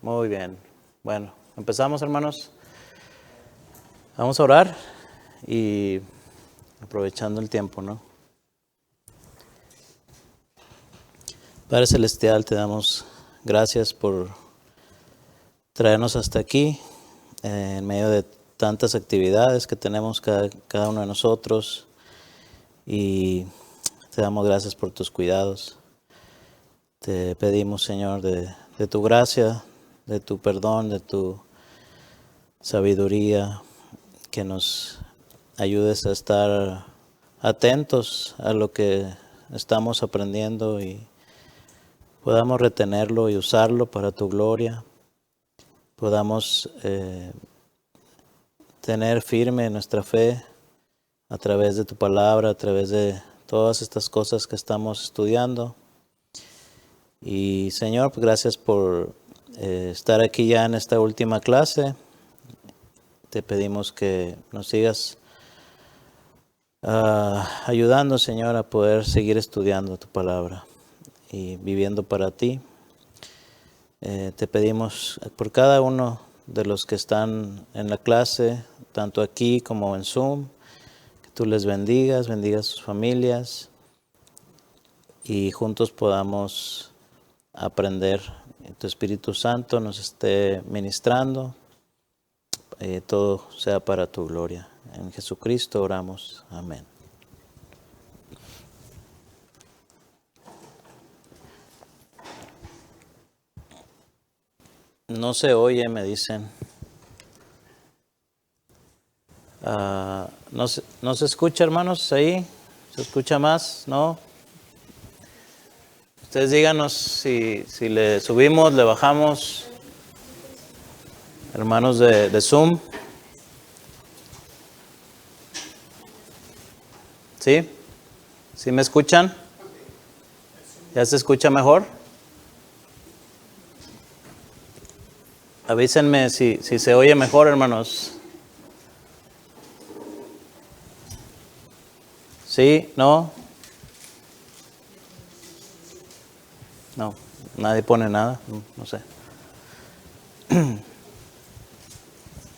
Muy bien. Bueno, empezamos, hermanos. Vamos a orar y aprovechando el tiempo, ¿no? Padre Celestial, te damos gracias por traernos hasta aquí, en medio de tantas actividades que tenemos cada uno de nosotros, y te damos gracias por tus cuidados. Te pedimos, Señor, de tu gracia, de tu perdón, de tu sabiduría, que nos ayudes a estar atentos a lo que estamos aprendiendo y podamos retenerlo y usarlo para tu gloria. Podamos tener firme nuestra fe a través de tu palabra, a través de todas estas cosas que estamos estudiando. Y Señor, pues gracias por estar aquí ya en esta última clase. Te pedimos que nos sigas ayudando, Señor, a poder seguir estudiando tu palabra y viviendo para ti. Te pedimos por cada uno de los que están en la clase, tanto aquí como en Zoom, que tú les bendigas a sus familias y juntos podamos aprender. Tu Espíritu Santo nos esté ministrando, todo sea para tu gloria. En Jesucristo oramos. Amén. No se oye, me dicen. ¿No se escucha, hermanos, ahí? ¿Se escucha más? ¿No? Ustedes díganos si le subimos, le bajamos. Hermanos de Zoom. ¿Sí? ¿Sí me escuchan? ¿Ya se escucha mejor? Avísenme si se oye mejor, hermanos. ¿Sí? ¿No? No, nadie pone nada, no sé.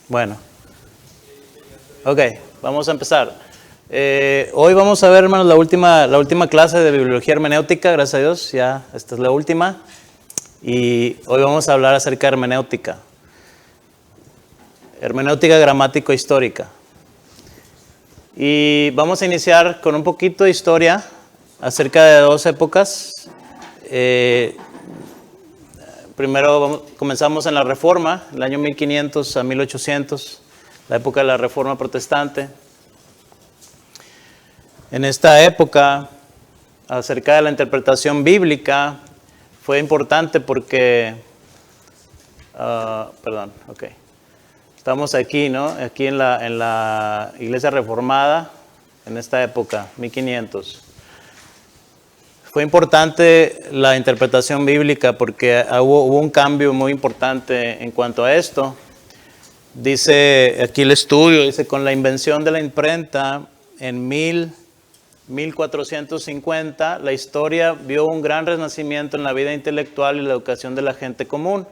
Bueno. Ok, vamos a empezar. Hoy vamos a ver, hermanos, la última clase de bibliología hermenéutica, gracias a Dios, ya esta es la última. Y hoy vamos a hablar acerca de hermenéutica. Hermenéutica gramático-histórica. Y vamos a iniciar con un poquito de historia acerca de dos épocas. Primero comenzamos en la Reforma, el año 1500 a 1800, la época de la Reforma Protestante. En esta época, acerca de la interpretación bíblica, fue importante porque, estamos aquí, ¿no? Aquí en la Iglesia Reformada, en esta época, 1500. Fue importante la interpretación bíblica porque hubo un cambio muy importante en cuanto a esto. Dice aquí el estudio, dice, con la invención de la imprenta en 1450, la historia vio un gran renacimiento en la vida intelectual y la educación de la gente común.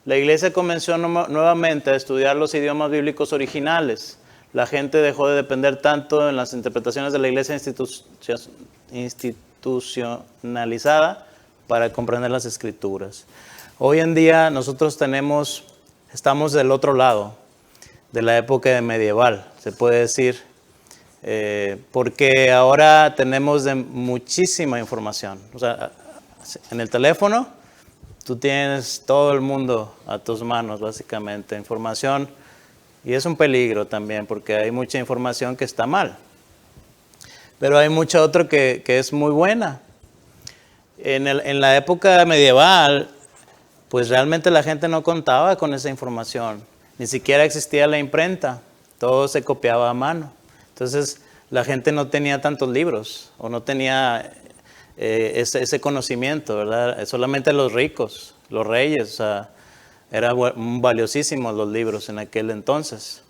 La iglesia comenzó nuevamente a estudiar los idiomas bíblicos originales. La gente dejó de depender tanto en las interpretaciones de la iglesia institucionalizada para comprender las escrituras. Hoy en día nosotros estamos del otro lado de la época medieval, se puede decir, porque ahora tenemos muchísima información. O sea, en el teléfono tú tienes todo el mundo a tus manos, básicamente, información, y es un peligro también porque hay mucha información que está mal. Pero hay mucha otra que es muy buena. En la época medieval, pues realmente la gente no contaba con esa información. Ni siquiera existía la imprenta. Todo se copiaba a mano. Entonces, la gente no tenía tantos libros o no tenía ese conocimiento, ¿verdad? Solamente los ricos, los reyes, o sea, eran valiosísimos los libros en aquel entonces.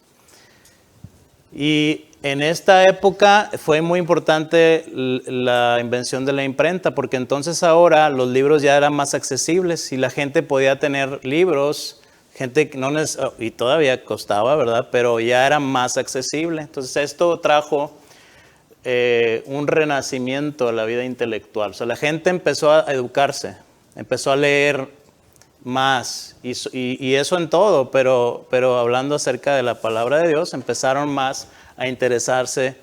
Y En esta época fue muy importante la invención de la imprenta, porque entonces ahora los libros ya eran más accesibles y la gente podía tener libros, gente que no y todavía costaba, ¿verdad? Pero ya era más accesible. Entonces esto trajo un renacimiento a la vida intelectual. O sea, la gente empezó a educarse, empezó a leer más, y eso en todo, pero hablando acerca de la palabra de Dios, empezaron más a interesarse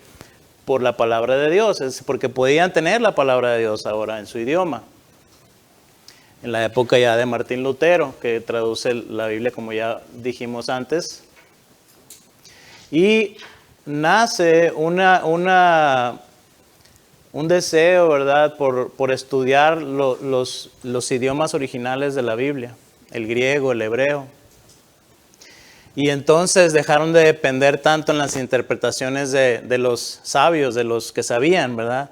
por la palabra de Dios, porque podían tener la palabra de Dios ahora en su idioma. En la época ya de Martín Lutero, que traduce la Biblia como ya dijimos antes, y nace un deseo, ¿verdad?, por estudiar los idiomas originales de la Biblia, el griego, el hebreo. Y entonces dejaron de depender tanto en las interpretaciones de los sabios, de los que sabían, ¿verdad?,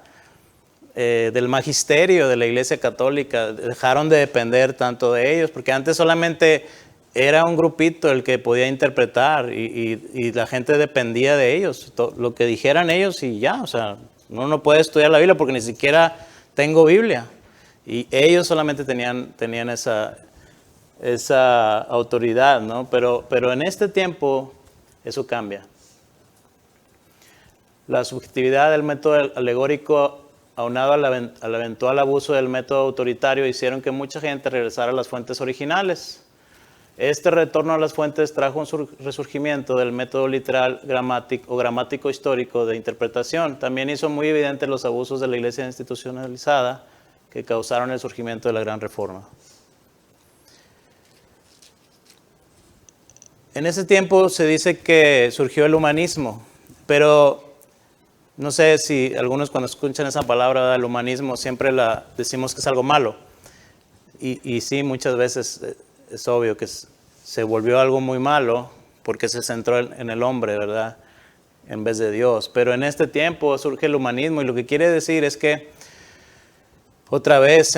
del magisterio de la Iglesia Católica. Dejaron de depender tanto de ellos, porque antes solamente era un grupito el que podía interpretar y la gente dependía de ellos, lo que dijeran ellos y ya. O sea, uno no puede estudiar la Biblia porque ni siquiera tengo Biblia. Y ellos solamente tenían esa autoridad, ¿no? Pero en este tiempo eso cambia. La subjetividad del método alegórico, aunado al eventual abuso del método autoritario, hicieron que mucha gente regresara a las fuentes originales. Este retorno a las fuentes trajo un resurgimiento del método literal gramático histórico de interpretación. También hizo muy evidentes los abusos de la Iglesia institucionalizada que causaron el surgimiento de la Gran Reforma. En ese tiempo se dice que surgió el humanismo, pero no sé si algunos cuando escuchan esa palabra, el humanismo, siempre decimos que es algo malo. Y sí, muchas veces es obvio que se volvió algo muy malo porque se centró en el hombre, ¿verdad?, en vez de Dios. Pero en este tiempo surge el humanismo, y lo que quiere decir es que otra vez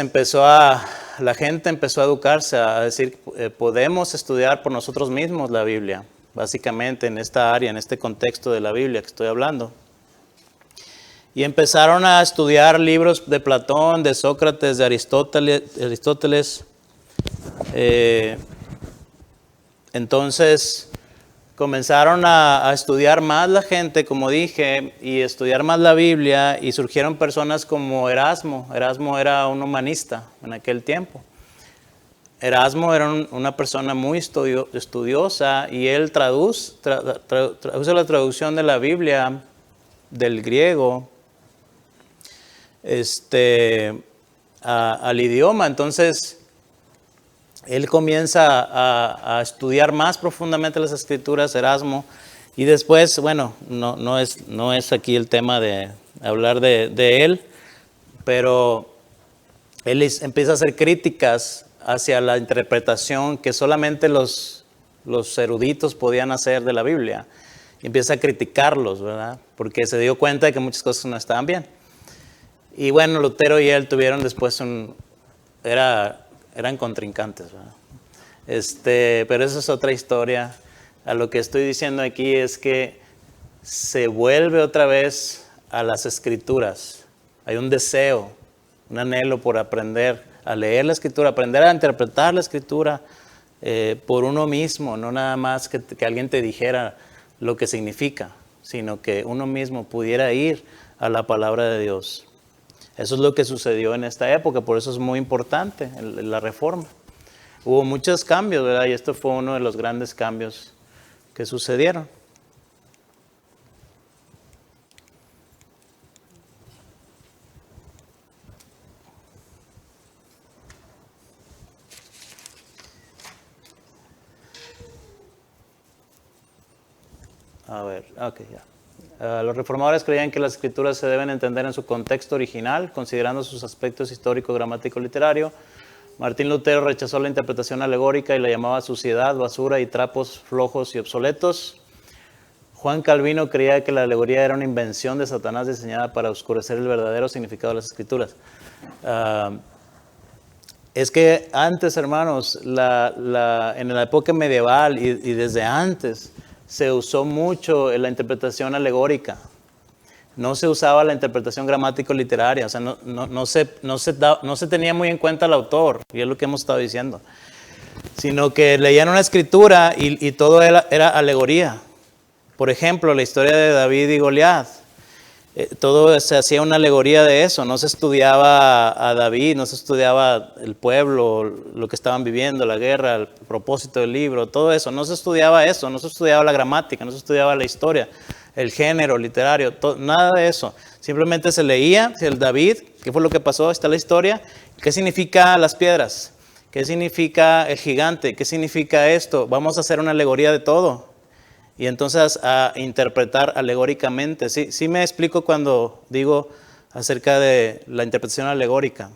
la gente empezó a educarse, a decir, podemos estudiar por nosotros mismos la Biblia, básicamente en esta área, en este contexto de la Biblia que estoy hablando. Y empezaron a estudiar libros de Platón, de Sócrates, de Aristóteles. Entonces comenzaron a estudiar más la gente, como dije, y estudiar más la Biblia, y surgieron personas como Erasmo. Erasmo era un humanista en aquel tiempo. Erasmo era una persona muy estudiosa, y él traduce la traducción de la Biblia del griego al idioma. Entonces él comienza a estudiar más profundamente las Escrituras, Erasmo, y después, bueno, no es aquí el tema de hablar de él, pero él empieza a hacer críticas hacia la interpretación que solamente los eruditos podían hacer de la Biblia. Y empieza a criticarlos, ¿verdad?, porque se dio cuenta de que muchas cosas no estaban bien. Y bueno, Lutero y él tuvieron después eran contrincantes, ¿verdad? Pero esa es otra historia. A lo que estoy diciendo aquí es que se vuelve otra vez a las Escrituras. Hay un deseo, un anhelo por aprender a leer la Escritura, aprender a interpretar la Escritura por uno mismo, no nada más que alguien te dijera lo que significa, sino que uno mismo pudiera ir a la palabra de Dios. Eso es lo que sucedió en esta época, por eso es muy importante la Reforma. Hubo muchos cambios, ¿verdad? Y esto fue uno de los grandes cambios que sucedieron. A ver, ok, ya. Los reformadores creían que las escrituras se deben entender en su contexto original, considerando sus aspectos histórico, gramático, literario. Martín Lutero rechazó la interpretación alegórica y la llamaba suciedad, basura y trapos flojos y obsoletos. Juan Calvino creía que la alegoría era una invención de Satanás diseñada para oscurecer el verdadero significado de las escrituras. Es que antes, hermanos, en la época medieval y desde antes, se usó mucho la interpretación alegórica. no se usaba la interpretación gramático-literaria, o sea, no se tenía muy en cuenta el autor, y es lo que hemos estado diciendo, sino que leían una escritura y todo era alegoría. Por ejemplo, la historia de David y Goliat, todo se hacía una alegoría de eso, no se estudiaba a David, no se estudiaba el pueblo, lo que estaban viviendo, la guerra, el propósito del libro, todo eso, no se estudiaba eso, no se estudiaba la gramática, no se estudiaba la historia, el género literario, nada de eso. Simplemente se leía el David, qué fue lo que pasó, está la historia, qué significa las piedras, qué significa el gigante, qué significa esto, vamos a hacer una alegoría de todo. Y entonces a interpretar alegóricamente. Sí me explico cuando digo acerca de la interpretación alegórica.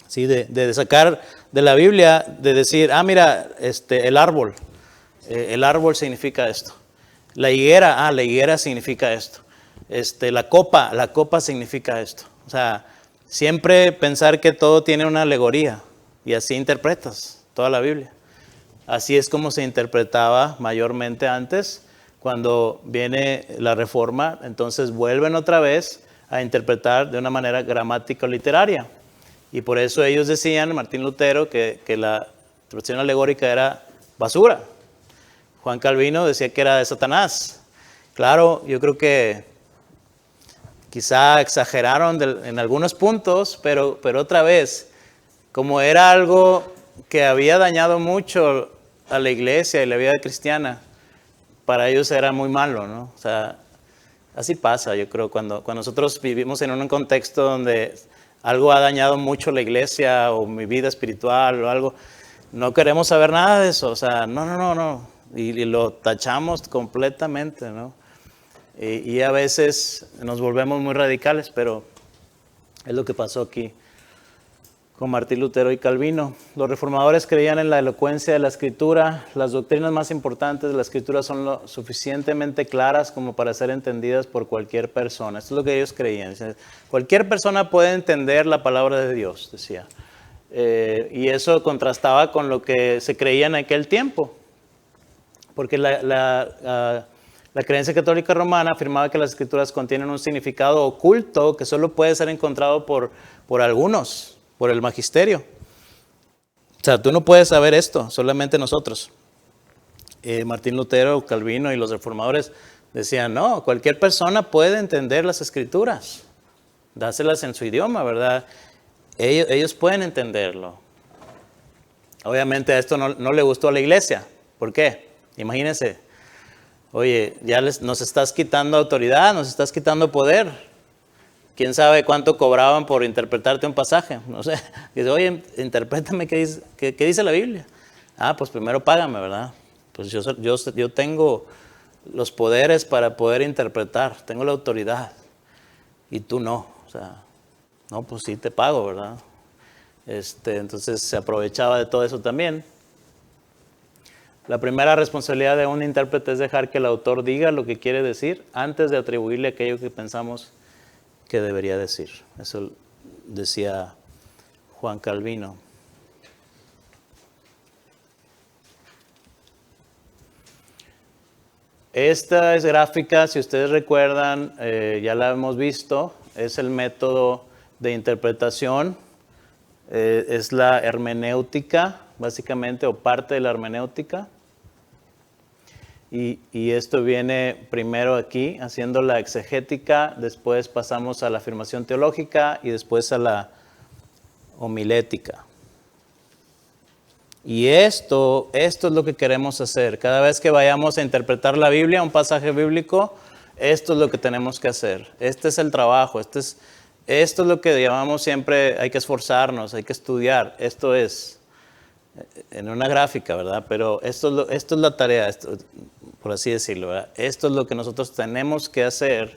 ¿Sí? De sacar de la Biblia, de decir, mira, el árbol significa esto. La higuera significa esto. La copa significa esto. O sea, siempre pensar que todo tiene una alegoría y así interpretas toda la Biblia. Así es como se interpretaba mayormente antes. Cuando viene la Reforma, entonces vuelven otra vez a interpretar de una manera gramática literaria. Y por eso ellos decían, Martín Lutero, que la interpretación alegórica era basura. Juan Calvino decía que era de Satanás. Claro, yo creo que quizá exageraron en algunos puntos, pero otra vez, como era algo que había dañado mucho a la iglesia y la vida cristiana, para ellos era muy malo, ¿no? O sea, así pasa, yo creo, cuando nosotros vivimos en un contexto donde algo ha dañado mucho la iglesia o mi vida espiritual o algo, no queremos saber nada de eso, o sea, no, y lo tachamos completamente, ¿no? Y a veces nos volvemos muy radicales, pero es lo que pasó aquí con Martín Lutero y Calvino. Los reformadores creían en la elocuencia de la Escritura. Las doctrinas más importantes de la Escritura son lo suficientemente claras como para ser entendidas por cualquier persona. Esto es lo que ellos creían. Cualquier persona puede entender la palabra de Dios, decía. Y eso contrastaba con lo que se creía en aquel tiempo. Porque la creencia católica romana afirmaba que las Escrituras contienen un significado oculto que solo puede ser encontrado por algunos, por el magisterio. O sea, tú no puedes saber esto, solamente nosotros. Martín Lutero, Calvino y los reformadores decían, no, cualquier persona puede entender las Escrituras. Dáselas en su idioma, ¿verdad? Ellos pueden entenderlo. Obviamente a esto no le gustó a la iglesia. ¿Por qué? Imagínense, oye, ya nos estás quitando autoridad, nos estás quitando poder. ¿Quién sabe cuánto cobraban por interpretarte un pasaje? No sé. Dice, oye, interprétame qué dice la Biblia. Pues primero págame, ¿verdad? Pues yo tengo los poderes para poder interpretar, tengo la autoridad. Y tú no. O sea, no, pues sí te pago, ¿verdad? Entonces se aprovechaba de todo eso también. La primera responsabilidad de un intérprete es dejar que el autor diga lo que quiere decir antes de atribuirle aquello que pensamos que debería decir. Eso decía Juan Calvino. Esta es gráfica, si ustedes recuerdan, ya la hemos visto, es el método de interpretación, es la hermenéutica, básicamente, o parte de la hermenéutica. Y esto viene primero aquí, haciendo la exegética, después pasamos a la afirmación teológica y después a la homilética. Y esto es lo que queremos hacer. Cada vez que vayamos a interpretar la Biblia, un pasaje bíblico, esto es lo que tenemos que hacer. Este es el trabajo, esto es lo que llamamos siempre, hay que esforzarnos, hay que estudiar. Esto es, en una gráfica, ¿verdad? Pero esto es la tarea, por así decirlo, ¿verdad? Esto es lo que nosotros tenemos que hacer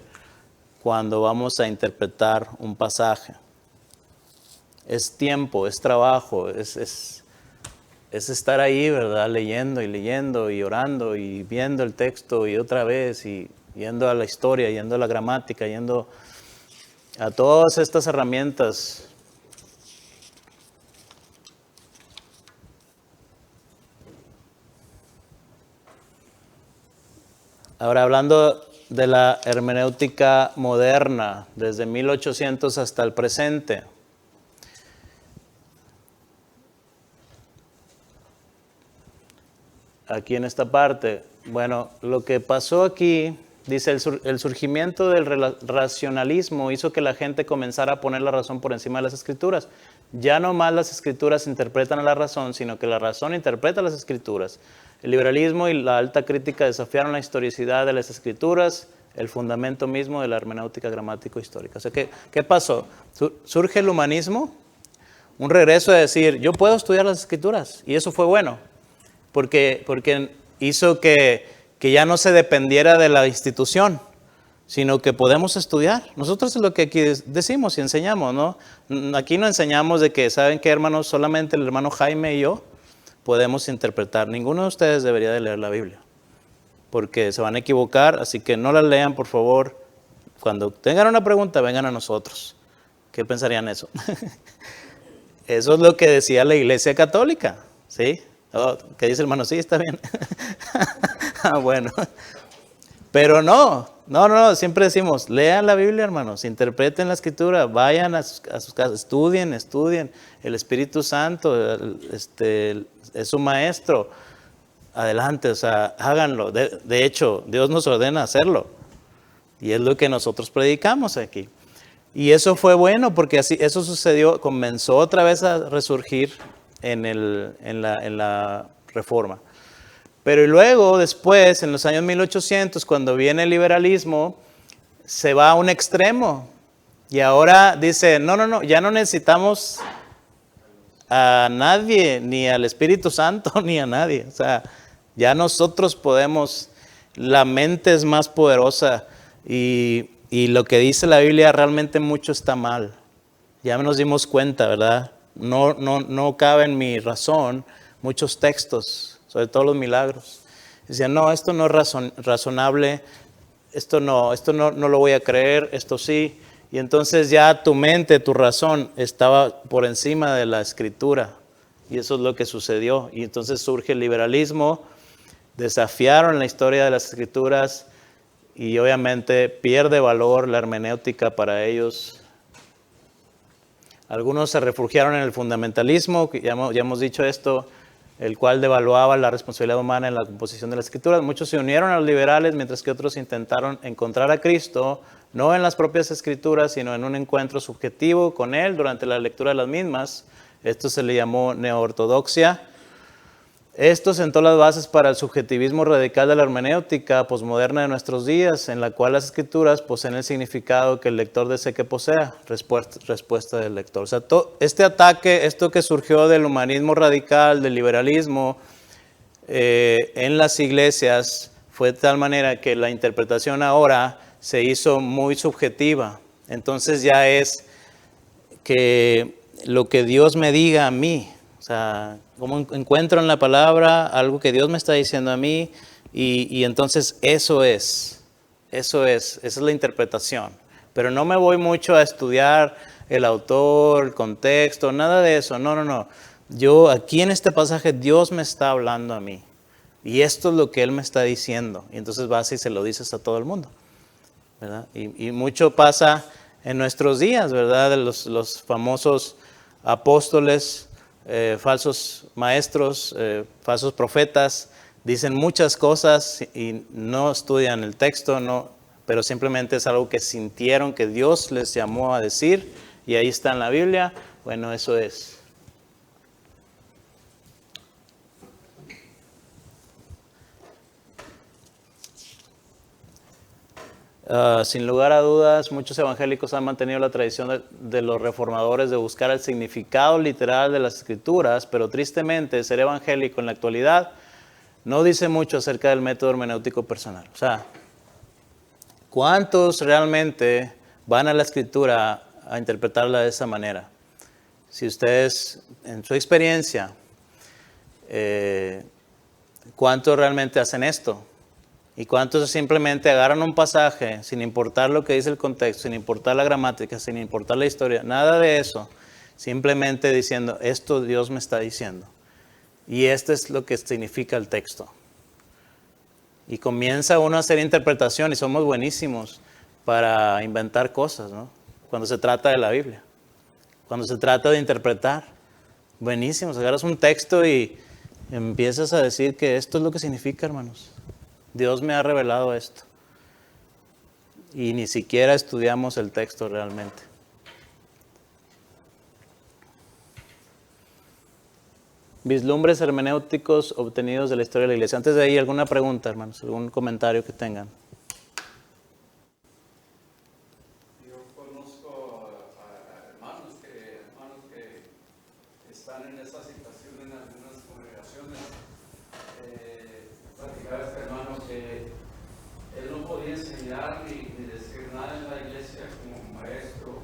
cuando vamos a interpretar un pasaje. Es tiempo, es trabajo, es estar ahí, ¿verdad? Leyendo y orando y viendo el texto y otra vez y yendo a la historia, yendo a la gramática, yendo a todas estas herramientas. Ahora, hablando de la hermenéutica moderna, desde 1800 hasta el presente. Aquí en esta parte, bueno, lo que pasó aquí, dice, el surgimiento del racionalismo hizo que la gente comenzara a poner la razón por encima de las escrituras. Ya no más las escrituras interpretan a la razón, sino que la razón interpreta las escrituras. El liberalismo y la alta crítica desafiaron la historicidad de las escrituras, el fundamento mismo de la hermenéutica gramático-histórica. O sea, ¿qué pasó? Surge el humanismo, un regreso a decir, yo puedo estudiar las escrituras, y eso fue bueno, porque hizo que ya no se dependiera de la institución, sino que podemos estudiar. Nosotros es lo que aquí decimos y enseñamos, ¿no? Aquí no enseñamos de que, ¿saben qué, hermanos? Solamente el hermano Jaime y yo podemos interpretar. Ninguno de ustedes debería de leer la Biblia, porque se van a equivocar, así que no la lean, por favor. Cuando tengan una pregunta, vengan a nosotros. ¿Qué pensarían eso? Eso es lo que decía la Iglesia Católica, ¿sí? Oh, ¿qué dice el hermano? Sí, está bien. Bueno. Pero no, siempre decimos, lean la Biblia, hermanos, interpreten la Escritura, vayan a sus casas, estudien. El Espíritu Santo es su maestro. Adelante, o sea, háganlo. De hecho, Dios nos ordena hacerlo. Y es lo que nosotros predicamos aquí. Y eso fue bueno porque así eso sucedió, comenzó otra vez a resurgir en la Reforma. Pero luego, después, en los años 1800, cuando viene el liberalismo, se va a un extremo. Y ahora dice, no, ya no necesitamos a nadie, ni al Espíritu Santo, ni a nadie. O sea, ya nosotros podemos, la mente es más poderosa y lo que dice la Biblia realmente mucho está mal. Ya nos dimos cuenta, ¿verdad? No cabe en mi razón muchos textos, sobre todo los milagros. Decían, no, esto no es razonable, esto no lo voy a creer, esto sí. Y entonces ya tu mente, tu razón estaba por encima de la Escritura. Y eso es lo que sucedió. Y entonces surge el liberalismo, desafiaron la historia de las Escrituras y obviamente pierde valor la hermenéutica para ellos. Algunos se refugiaron en el fundamentalismo, ya hemos dicho esto, el cual devaluaba la responsabilidad humana en la composición de las Escrituras. Muchos se unieron a los liberales, mientras que otros intentaron encontrar a Cristo, no en las propias Escrituras, sino en un encuentro subjetivo con Él durante la lectura de las mismas. Esto se le llamó neoortodoxia. Esto sentó las bases para el subjetivismo radical de la hermenéutica posmoderna de nuestros días, en la cual las Escrituras poseen el significado que el lector desee que posea, respuesta del lector. O sea, este ataque, esto que surgió del humanismo radical, del liberalismo, en las iglesias, fue de tal manera que la interpretación ahora se hizo muy subjetiva. Entonces ya es que lo que Dios me diga a mí, o sea, como encuentro en la palabra algo que Dios me está diciendo a mí y entonces esa es la interpretación. Pero no me voy mucho a estudiar el autor, el contexto, nada de eso, no. Yo aquí en este pasaje Dios me está hablando a mí y esto es lo que Él me está diciendo y entonces vas y se lo dices a todo el mundo, ¿verdad? Y mucho pasa en nuestros días, ¿verdad? Los famosos apóstoles, falsos maestros, falsos profetas, dicen muchas cosas y no estudian el texto, pero simplemente es algo que sintieron que Dios les llamó a decir y ahí está en la Biblia. Bueno, eso es. Sin lugar a dudas, muchos evangélicos han mantenido la tradición de los reformadores de buscar el significado literal de las Escrituras, pero tristemente ser evangélico en la actualidad no dice mucho acerca del método hermenéutico personal. O sea, ¿cuántos realmente van a la Escritura a interpretarla de esa manera? Si ustedes, en su experiencia, ¿cuántos realmente hacen esto? ¿Y cuántos simplemente agarran un pasaje sin importar lo que dice el contexto, sin importar la gramática, sin importar la historia? Nada de eso. Simplemente diciendo, esto Dios me está diciendo. Y esto es lo que significa el texto. Y comienza uno a hacer interpretación y somos buenísimos para inventar cosas, ¿no? Cuando se trata de la Biblia. Cuando se trata de interpretar. Buenísimos. Agarras un texto y empiezas a decir que esto es lo que significa, hermanos. Dios me ha revelado esto. Y ni siquiera estudiamos el texto realmente. Vislumbres hermenéuticos obtenidos de la historia de la iglesia. Antes de ahí, ¿alguna pregunta, hermanos? ¿Algún comentario que tengan? Yo conozco a hermanos que están en esa situación en algunas congregaciones. Platicaba este hermano que él no podía enseñar ni decir nada en la iglesia como maestro,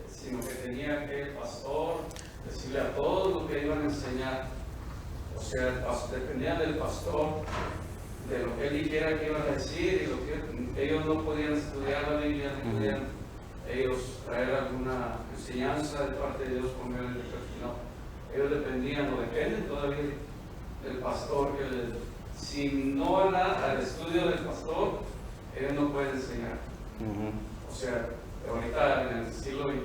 sino que tenía que el pastor decirle a todos lo que iban a enseñar. O sea, dependía del pastor, de lo que él dijera que iban a decir, y lo que ellos no podían estudiar la Biblia, no podían ellos traer alguna enseñanza de parte de Dios por medio de Dios. No, ellos dependían o dependen todavía del pastor, si no van al estudio del pastor, ellos no pueden enseñar. O sea, ahorita en el siglo XXI,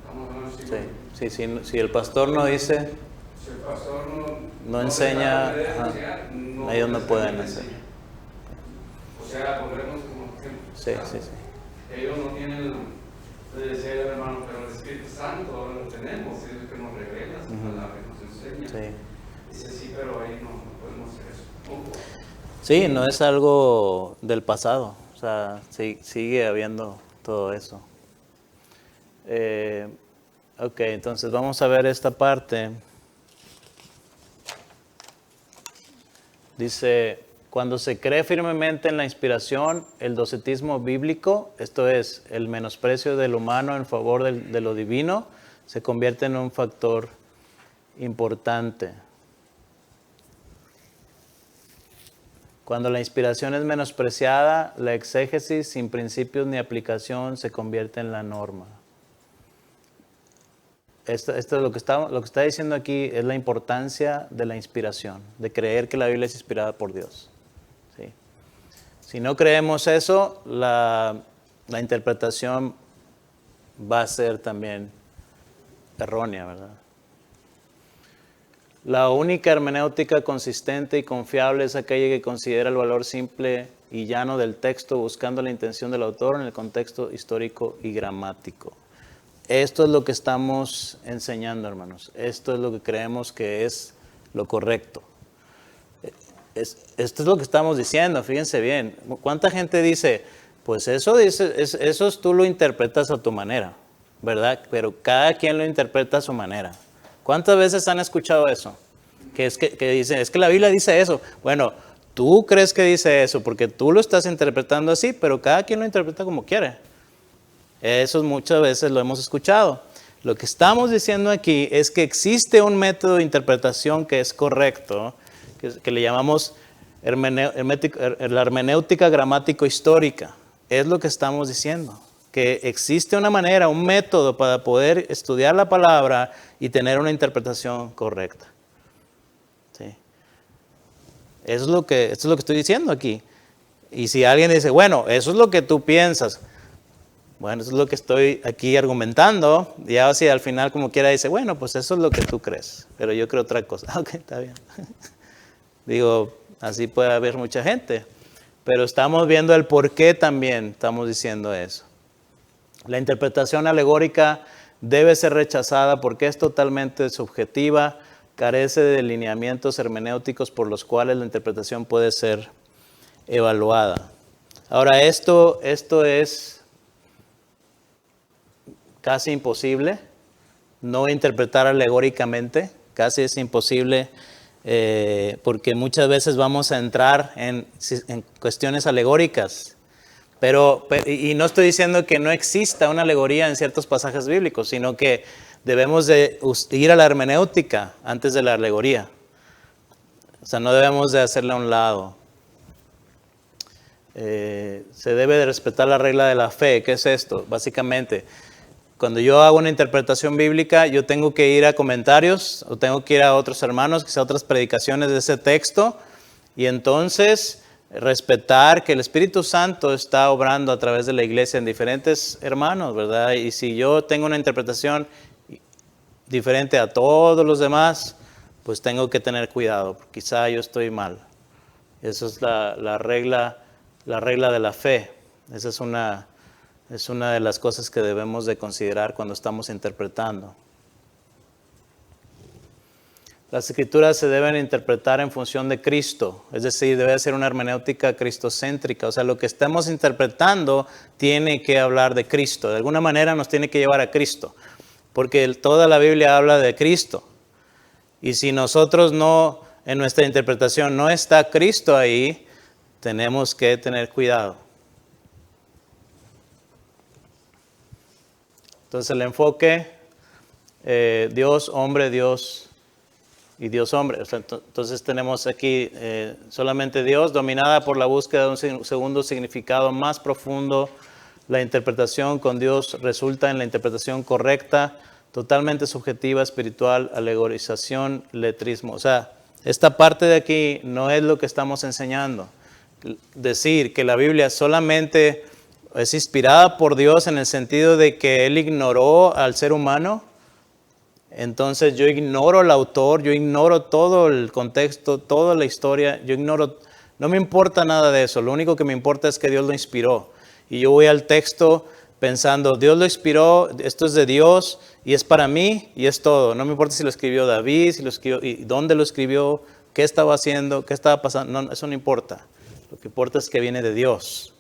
estamos hablando del siglo XXI. Si el pastor no dice, Si el pastor no enseña, ellos no pueden hacer. hacer. O sea, pondremos como ejemplo. Sí. Ellos no tienen, le decía el hermano, pero el Espíritu Santo ahora lo tenemos, es el que nos revela su palabra, nos enseña. Sí. Dice, sí, pero ahí no podemos hacer eso. Sí, no es algo del pasado. O sea, sigue habiendo todo eso. Ok, entonces vamos a ver esta parte. Dice, cuando se cree firmemente en la inspiración, el docetismo bíblico, esto es, el menosprecio del humano en favor de lo divino, se convierte en un factor importante. Cuando la inspiración es menospreciada, la exégesis sin principios ni aplicación se convierte en la norma. Esto es lo que está diciendo aquí, es la importancia de la inspiración, de creer que la Biblia es inspirada por Dios. ¿Sí? Si no creemos eso, la interpretación va a ser también errónea, ¿verdad? La única hermenéutica consistente y confiable es aquella que considera el valor simple y llano del texto, buscando la intención del autor en el contexto histórico y gramático. Esto es lo que estamos enseñando, hermanos. Esto es lo que creemos que es lo correcto. Esto es lo que estamos diciendo, fíjense bien. ¿Cuánta gente dice, pues eso tú lo interpretas a tu manera, ¿verdad? Pero cada quien lo interpreta a su manera. ¿Cuántas veces han escuchado eso? Que dicen, es que la Biblia dice eso. Bueno, tú crees que dice eso porque tú lo estás interpretando así, pero cada quien lo interpreta como quiere. Eso muchas veces lo hemos escuchado. Lo que estamos diciendo aquí es que existe un método de interpretación que es correcto, que le llamamos la hermenéutica gramático-histórica. Es lo que estamos diciendo, que existe una manera, un método para poder estudiar la palabra y tener una interpretación correcta. ¿Sí? Eso es lo que estoy diciendo aquí. Y si alguien dice, bueno, eso es lo que tú piensas. Bueno, eso es lo que estoy aquí argumentando. Y ahora si al final como quiera dice, bueno, pues eso es lo que tú crees. Pero yo creo otra cosa. Ok, está bien. Digo, así puede haber mucha gente. Pero estamos viendo el por qué también estamos diciendo eso. La interpretación alegórica debe ser rechazada porque es totalmente subjetiva, carece de lineamientos hermenéuticos por los cuales la interpretación puede ser evaluada. Ahora, esto es casi imposible, no interpretar alegóricamente, casi es imposible porque muchas veces vamos a entrar en cuestiones alegóricas. Y no estoy diciendo que no exista una alegoría en ciertos pasajes bíblicos, sino que debemos de ir a la hermenéutica antes de la alegoría. O sea, no debemos de hacerla a un lado. Se debe de respetar la regla de la fe. ¿Qué es esto? Básicamente, cuando yo hago una interpretación bíblica, yo tengo que ir a comentarios o tengo que ir a otros hermanos, quizá otras predicaciones de ese texto Y entonces respetar que el Espíritu Santo está obrando a través de la iglesia en diferentes hermanos, ¿verdad? Y si yo tengo una interpretación diferente a todos los demás, pues tengo que tener cuidado, porque quizá yo estoy mal. Esa es la regla de la fe. Esa es una de las cosas que debemos de considerar cuando estamos interpretando. Las escrituras se deben interpretar en función de Cristo, es decir, debe ser una hermenéutica cristocéntrica. O sea, lo que estamos interpretando tiene que hablar de Cristo. De alguna manera nos tiene que llevar a Cristo, porque toda la Biblia habla de Cristo. Y si nosotros no, en nuestra interpretación no está Cristo ahí, tenemos que tener cuidado. Entonces el enfoque, Dios, hombre, Dios y Dios, hombre. Entonces tenemos aquí solamente Dios, dominada por la búsqueda de un segundo significado más profundo. La interpretación con Dios resulta en la interpretación correcta, totalmente subjetiva, espiritual, alegorización, letrismo. O sea, esta parte de aquí no es lo que estamos enseñando. Decir que la Biblia solamente es inspirada por Dios en el sentido de que Él ignoró al ser humano, entonces yo ignoro al autor, yo ignoro todo el contexto, toda la historia, no me importa nada de eso, lo único que me importa es que Dios lo inspiró. Y yo voy al texto pensando, Dios lo inspiró, esto es de Dios y es para mí y es todo. No me importa si lo escribió David, si lo escribió, y dónde lo escribió, qué estaba haciendo, qué estaba pasando, no, eso no importa. Lo que importa es que viene de Dios.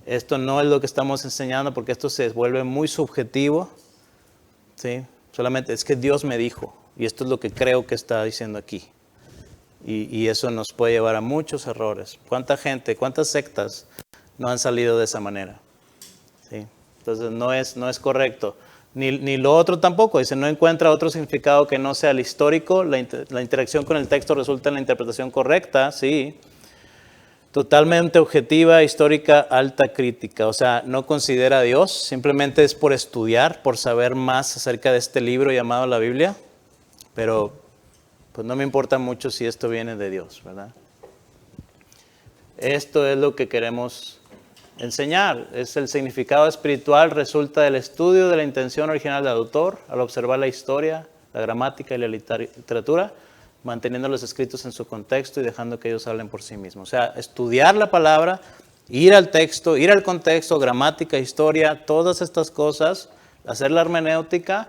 Esto no es lo que estamos enseñando porque esto se vuelve muy subjetivo, ¿sí? Solamente es que Dios me dijo y esto es lo que creo que está diciendo aquí. Y eso nos puede llevar a muchos errores. ¿Cuánta gente, cuántas sectas no han salido de esa manera? ¿Sí? Entonces no es correcto. Ni lo otro tampoco. Dice, no encuentra otro significado que no sea el histórico. La interacción con el texto resulta en la interpretación correcta, sí. Totalmente objetiva, histórica, alta crítica. O sea, no considera a Dios, simplemente es por estudiar, por saber más acerca de este libro llamado la Biblia. Pero pues no me importa mucho si esto viene de Dios, ¿verdad? Esto es lo que queremos enseñar. Es el significado espiritual resulta del estudio de la intención original del autor al observar la historia, la gramática y la literatura, manteniendo los escritos en su contexto y dejando que ellos hablen por sí mismos. O sea, estudiar la palabra, ir al texto, ir al contexto, gramática, historia, todas estas cosas, hacer la hermenéutica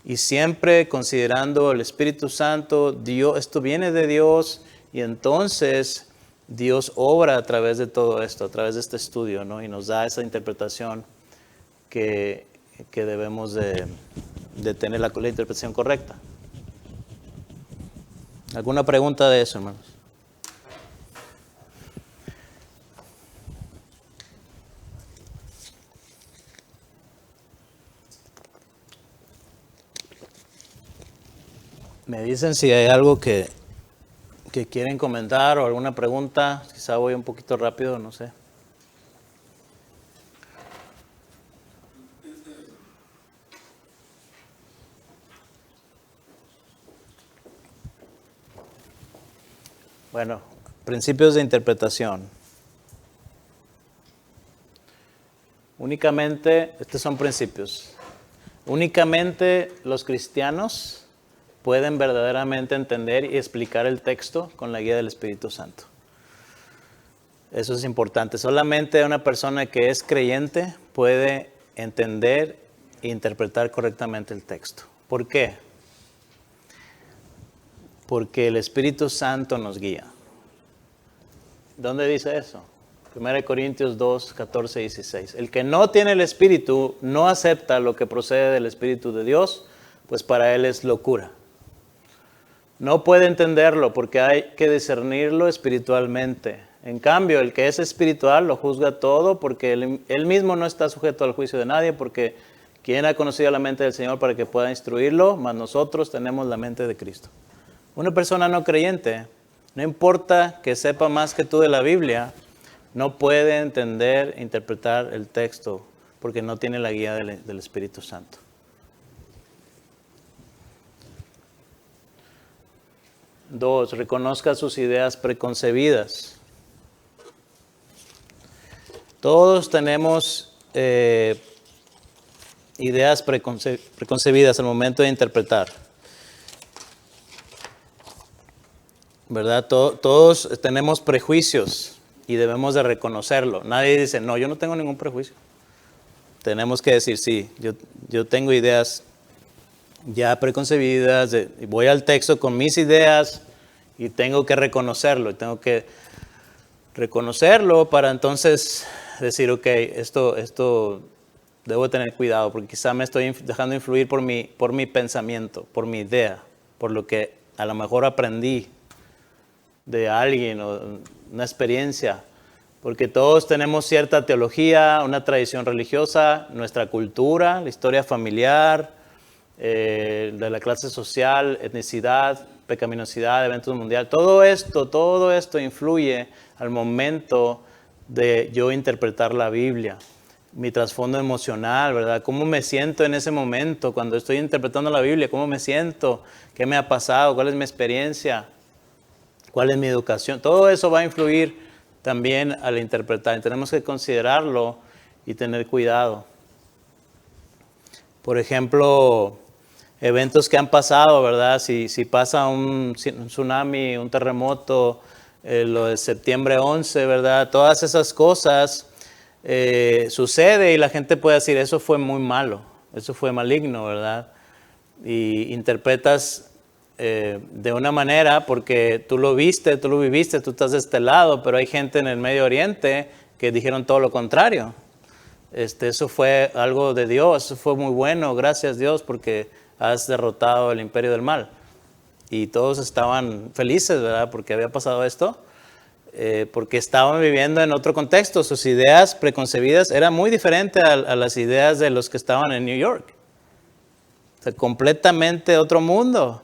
y siempre considerando el Espíritu Santo, Dios, esto viene de Dios y entonces Dios obra a través de todo esto, a través de este estudio, ¿no? Y nos da esa interpretación que debemos de tener la interpretación correcta. ¿Alguna pregunta de eso, hermanos? Me dicen si hay algo que quieren comentar o alguna pregunta. Quizá voy un poquito rápido, no sé. Bueno, principios de interpretación. Únicamente, estos son principios. Únicamente los cristianos pueden verdaderamente entender y explicar el texto con la guía del Espíritu Santo. Eso es importante. Solamente una persona que es creyente puede entender e interpretar correctamente el texto. ¿Por qué? Porque el Espíritu Santo nos guía. ¿Dónde dice eso? 1 Corintios 2, 14 y 16. El que no tiene el Espíritu no acepta lo que procede del Espíritu de Dios, pues para él es locura. No puede entenderlo porque hay que discernirlo espiritualmente. En cambio, el que es espiritual lo juzga todo porque él mismo no está sujeto al juicio de nadie, porque ¿quién ha conocido la mente del Señor para que pueda instruirlo? Mas nosotros tenemos la mente de Cristo. Una persona no creyente, no importa que sepa más que tú de la Biblia, no puede entender e interpretar el texto porque no tiene la guía del Espíritu Santo. 2, reconozca sus ideas preconcebidas. Todos tenemos ideas preconcebidas al momento de interpretar. ¿Verdad? Todos tenemos prejuicios y debemos de reconocerlo. Nadie dice, no, yo no tengo ningún prejuicio. Tenemos que decir, sí, yo tengo ideas ya preconcebidas, voy al texto con mis ideas y tengo que reconocerlo. Tengo que reconocerlo para entonces decir, ok, esto debo tener cuidado porque quizá me estoy dejando influir por mi pensamiento, por mi idea, por lo que a lo mejor aprendí de alguien o una experiencia. Porque todos tenemos cierta teología, una tradición religiosa, nuestra cultura, la historia familiar, de la clase social, etnicidad, pecaminosidad, eventos mundiales. Todo esto influye al momento de yo interpretar la Biblia. Mi trasfondo emocional, ¿verdad? ¿Cómo me siento en ese momento cuando estoy interpretando la Biblia? ¿Cómo me siento? ¿Qué me ha pasado? ¿Cuál es mi experiencia? ¿Cuál es mi educación? Todo eso va a influir también al interpretar. Y tenemos que considerarlo y tener cuidado. Por ejemplo, eventos que han pasado, ¿verdad? Si pasa un tsunami, un terremoto, lo de septiembre 11, ¿verdad? Todas esas cosas sucede y la gente puede decir, eso fue muy malo, eso fue maligno, ¿verdad? Y interpretas de una manera porque tú lo viste, tú lo viviste, tú estás de este lado, pero hay gente en el Medio Oriente que dijeron todo lo contrario. Eso fue algo de Dios, eso fue muy bueno, gracias Dios, porque has derrotado el imperio del mal. Y todos estaban felices, ¿verdad? Porque había pasado esto, porque estaban viviendo en otro contexto. Sus ideas preconcebidas eran muy diferentes a las ideas de los que estaban en New York. O sea, completamente otro mundo.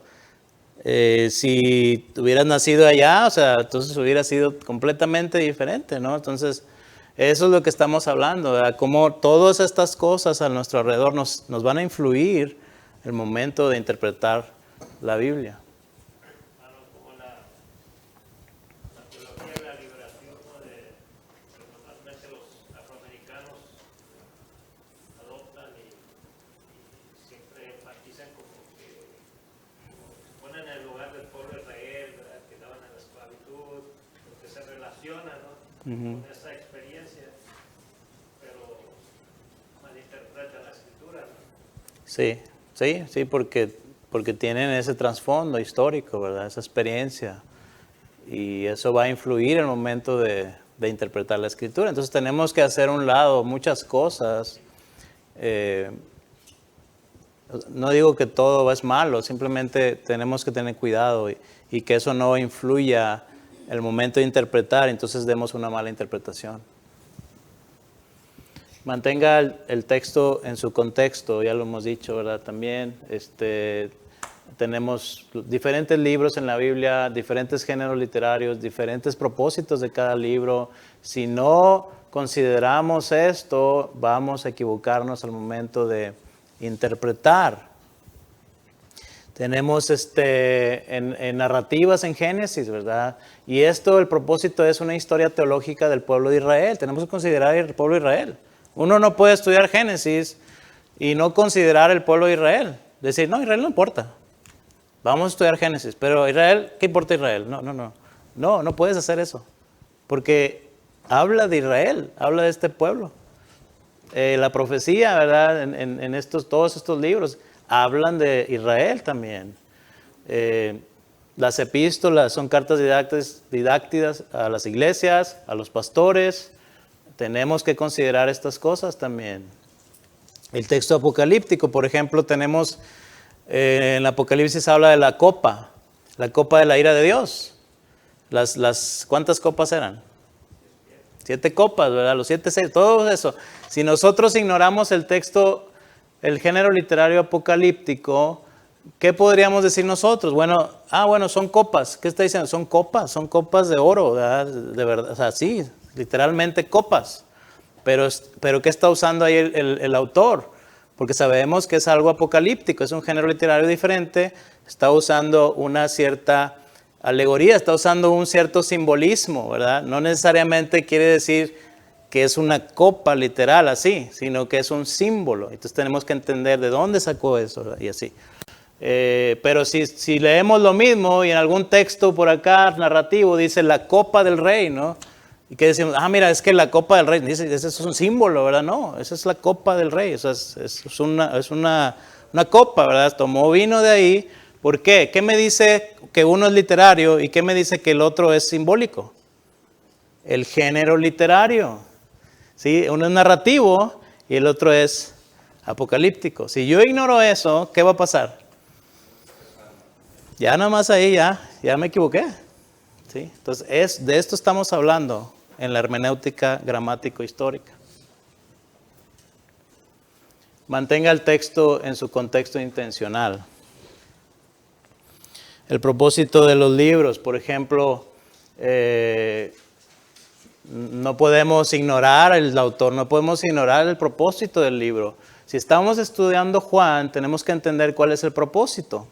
Si hubieras nacido allá, o sea, entonces hubiera sido completamente diferente, ¿no? Entonces, eso es lo que estamos hablando, ¿verdad? Cómo todas estas cosas a nuestro alrededor nos van a influir el momento de interpretar la Biblia. Como la teología de la liberación, ¿no? Que normalmente los afroamericanos adoptan y siempre enfatizan como que ponen en el lugar del pueblo de Israel, ¿verdad? Que estaban en la esclavitud, porque se relaciona, ¿no? Con esa experiencia, pero malinterpretan la escritura, ¿no? Sí, porque tienen ese trasfondo histórico, ¿verdad? Esa experiencia. Y eso va a influir en el momento de interpretar la escritura. Entonces tenemos que hacer a un lado muchas cosas. No digo que todo es malo, simplemente tenemos que tener cuidado y que eso no influya el momento de interpretar, entonces demos una mala interpretación. Mantenga el texto en su contexto, ya lo hemos dicho, ¿verdad? También tenemos diferentes libros en la Biblia, diferentes géneros literarios, diferentes propósitos de cada libro. Si no consideramos esto, vamos a equivocarnos al momento de interpretar. Tenemos en narrativas en Génesis, ¿verdad? Y el propósito es una historia teológica del pueblo de Israel. Tenemos que considerar el pueblo de Israel. Uno no puede estudiar Génesis y no considerar el pueblo de Israel. Decir, no, Israel no importa. Vamos a estudiar Génesis, pero Israel, ¿qué importa Israel? No puedes hacer eso. Porque habla de Israel, habla de este pueblo. La profecía, ¿verdad? En todos estos libros hablan de Israel también. Las epístolas son cartas didácticas a las iglesias, a los pastores. Tenemos que considerar estas cosas también. El texto apocalíptico, por ejemplo, tenemos en Apocalipsis habla de la copa de la ira de Dios. ¿Cuántas copas eran? 7 copas, ¿verdad? Los 7 sellos, todo eso. Si nosotros ignoramos el texto, el género literario apocalíptico, ¿qué podríamos decir nosotros? Bueno, son copas. ¿Qué está diciendo? Son copas de oro, ¿verdad? De verdad, o sea, sí, literalmente copas. Pero ¿qué está usando ahí el autor? Porque sabemos que es algo apocalíptico, es un género literario diferente, está usando una cierta alegoría, está usando un cierto simbolismo, ¿verdad? No necesariamente quiere decir que es una copa literal así, sino que es un símbolo. Entonces tenemos que entender de dónde sacó eso, ¿verdad? Y así. Pero si leemos lo mismo y en algún texto por acá narrativo dice la copa del rey, ¿no? Y que decimos, mira, es que la copa del rey, dice, ese es un símbolo, ¿verdad? No, esa es la copa del rey, o sea, es una copa, ¿verdad? Tomó vino de ahí. ¿Por qué? ¿Qué me dice que uno es literario y qué me dice que el otro es simbólico? El género literario, ¿sí? Uno es narrativo y el otro es apocalíptico. Si yo ignoro eso, ¿qué va a pasar? Ya nada más ahí ya me equivoqué, ¿sí? Entonces, de esto estamos hablando en la hermenéutica gramático-histórica. Mantenga el texto en su contexto intencional. El propósito de los libros, por ejemplo, no podemos ignorar el autor, no podemos ignorar el propósito del libro. Si estamos estudiando Juan, tenemos que entender cuál es el propósito.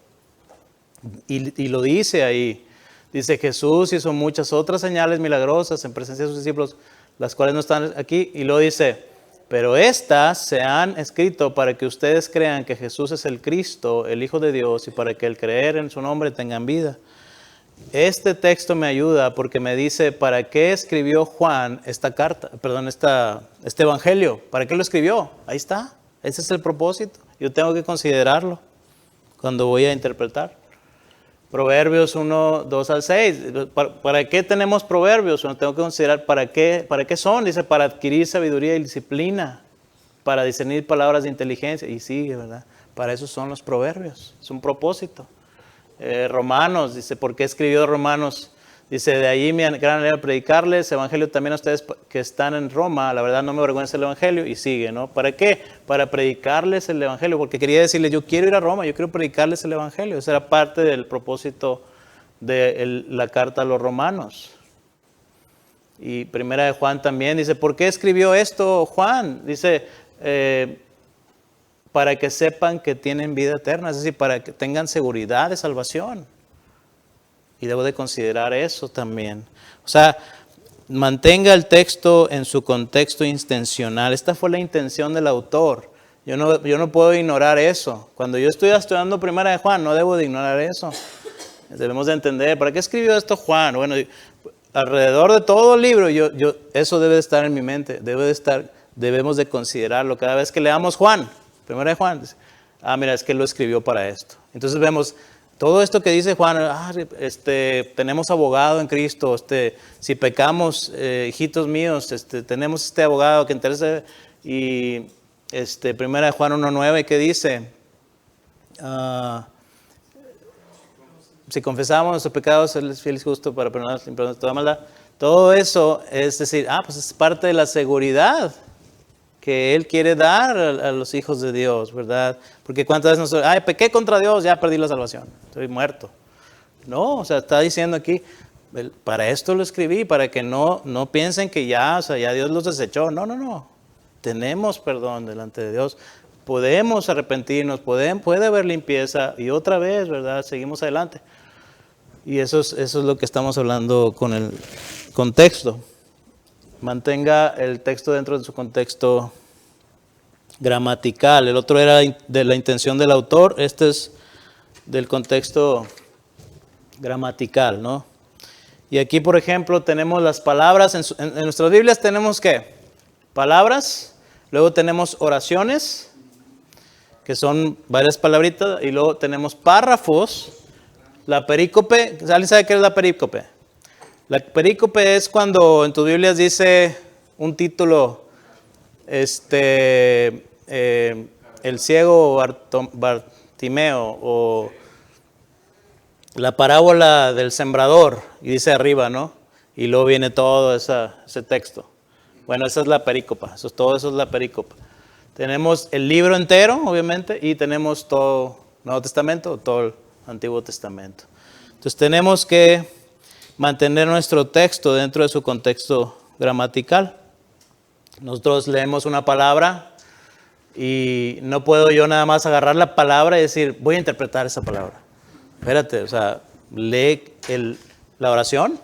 Y lo dice ahí. Dice Jesús hizo muchas otras señales milagrosas en presencia de sus discípulos, las cuales no están aquí. Y luego dice, pero estas se han escrito para que ustedes crean que Jesús es el Cristo, el Hijo de Dios, y para que al creer en su nombre tengan vida. Este texto me ayuda porque me dice para qué escribió Juan este evangelio. ¿Para qué lo escribió? Ahí está. Ese es el propósito. Yo tengo que considerarlo cuando voy a interpretar. Proverbios 1, 2 al 6. ¿Para qué tenemos proverbios? Bueno, tengo que considerar para qué son. Dice, para adquirir sabiduría y disciplina, para discernir palabras de inteligencia. Y sigue, ¿verdad? Para eso son los proverbios. Es un propósito. Romanos, dice, ¿por qué escribió Romanos? Dice, de allí mi gran anhelo predicarles, evangelio también a ustedes que están en Roma, la verdad no me avergüenza el evangelio, y sigue, ¿no? ¿Para qué? Para predicarles el evangelio, porque quería decirles, yo quiero ir a Roma, yo quiero predicarles el evangelio. Esa era parte del propósito de la carta a los romanos. Y primera de Juan también dice, ¿por qué escribió esto Juan? Dice, para que sepan que tienen vida eterna, es decir, para que tengan seguridad de salvación. Y debo de considerar eso también. O sea, mantenga el texto en su contexto intencional. Esta fue la intención del autor. Yo no puedo ignorar eso. Cuando yo estoy estudiando primera de Juan, no debo de ignorar eso. Debemos de entender, ¿para qué escribió esto Juan? Bueno, alrededor de todo el libro, eso debe de estar en mi mente. Debemos de considerarlo. Cada vez que leamos Juan, primera de Juan, dice, mira, es que lo escribió para esto. Entonces vemos todo esto que dice Juan, tenemos abogado en Cristo, si pecamos, hijitos míos, tenemos este abogado que interesa. Y primera de Juan 1:9 que dice, si confesamos nuestros pecados, Él es fiel y justo para perdonarnos de toda maldad. Todo eso es decir, pues es parte de la seguridad que Él quiere dar a los hijos de Dios, ¿verdad? Porque cuántas veces nosotros, pequé contra Dios, ya perdí la salvación, estoy muerto. No, o sea, está diciendo aquí, para esto lo escribí, para que no piensen que ya Dios los desechó. No. Tenemos perdón delante de Dios. Podemos arrepentirnos, puede haber limpieza y otra vez, ¿verdad? Seguimos adelante. Y eso es lo que estamos hablando con el contexto. Mantenga el texto dentro de su contexto gramatical. El otro era de la intención del autor. Este es del contexto gramatical, ¿no? Y aquí, por ejemplo, tenemos las palabras. En nuestras Biblias tenemos ¿qué? Palabras. Luego tenemos oraciones, que son varias palabritas. Y luego tenemos párrafos. La perícope. ¿Alguien sabe qué es la perícope? La perícope es cuando en tus Biblias dice un título, el ciego Bartimeo, o la parábola del sembrador, y dice arriba, ¿no? Y luego viene todo ese texto. Bueno, esa es la perícopa, todo eso es la perícopa. Tenemos el libro entero, obviamente, y tenemos todo el Nuevo Testamento, todo el Antiguo Testamento. Entonces tenemos que mantener nuestro texto dentro de su contexto gramatical. Nosotros leemos una palabra y no puedo yo nada más agarrar la palabra y decir, voy a interpretar esa palabra. Espérate, o sea, lee la oración,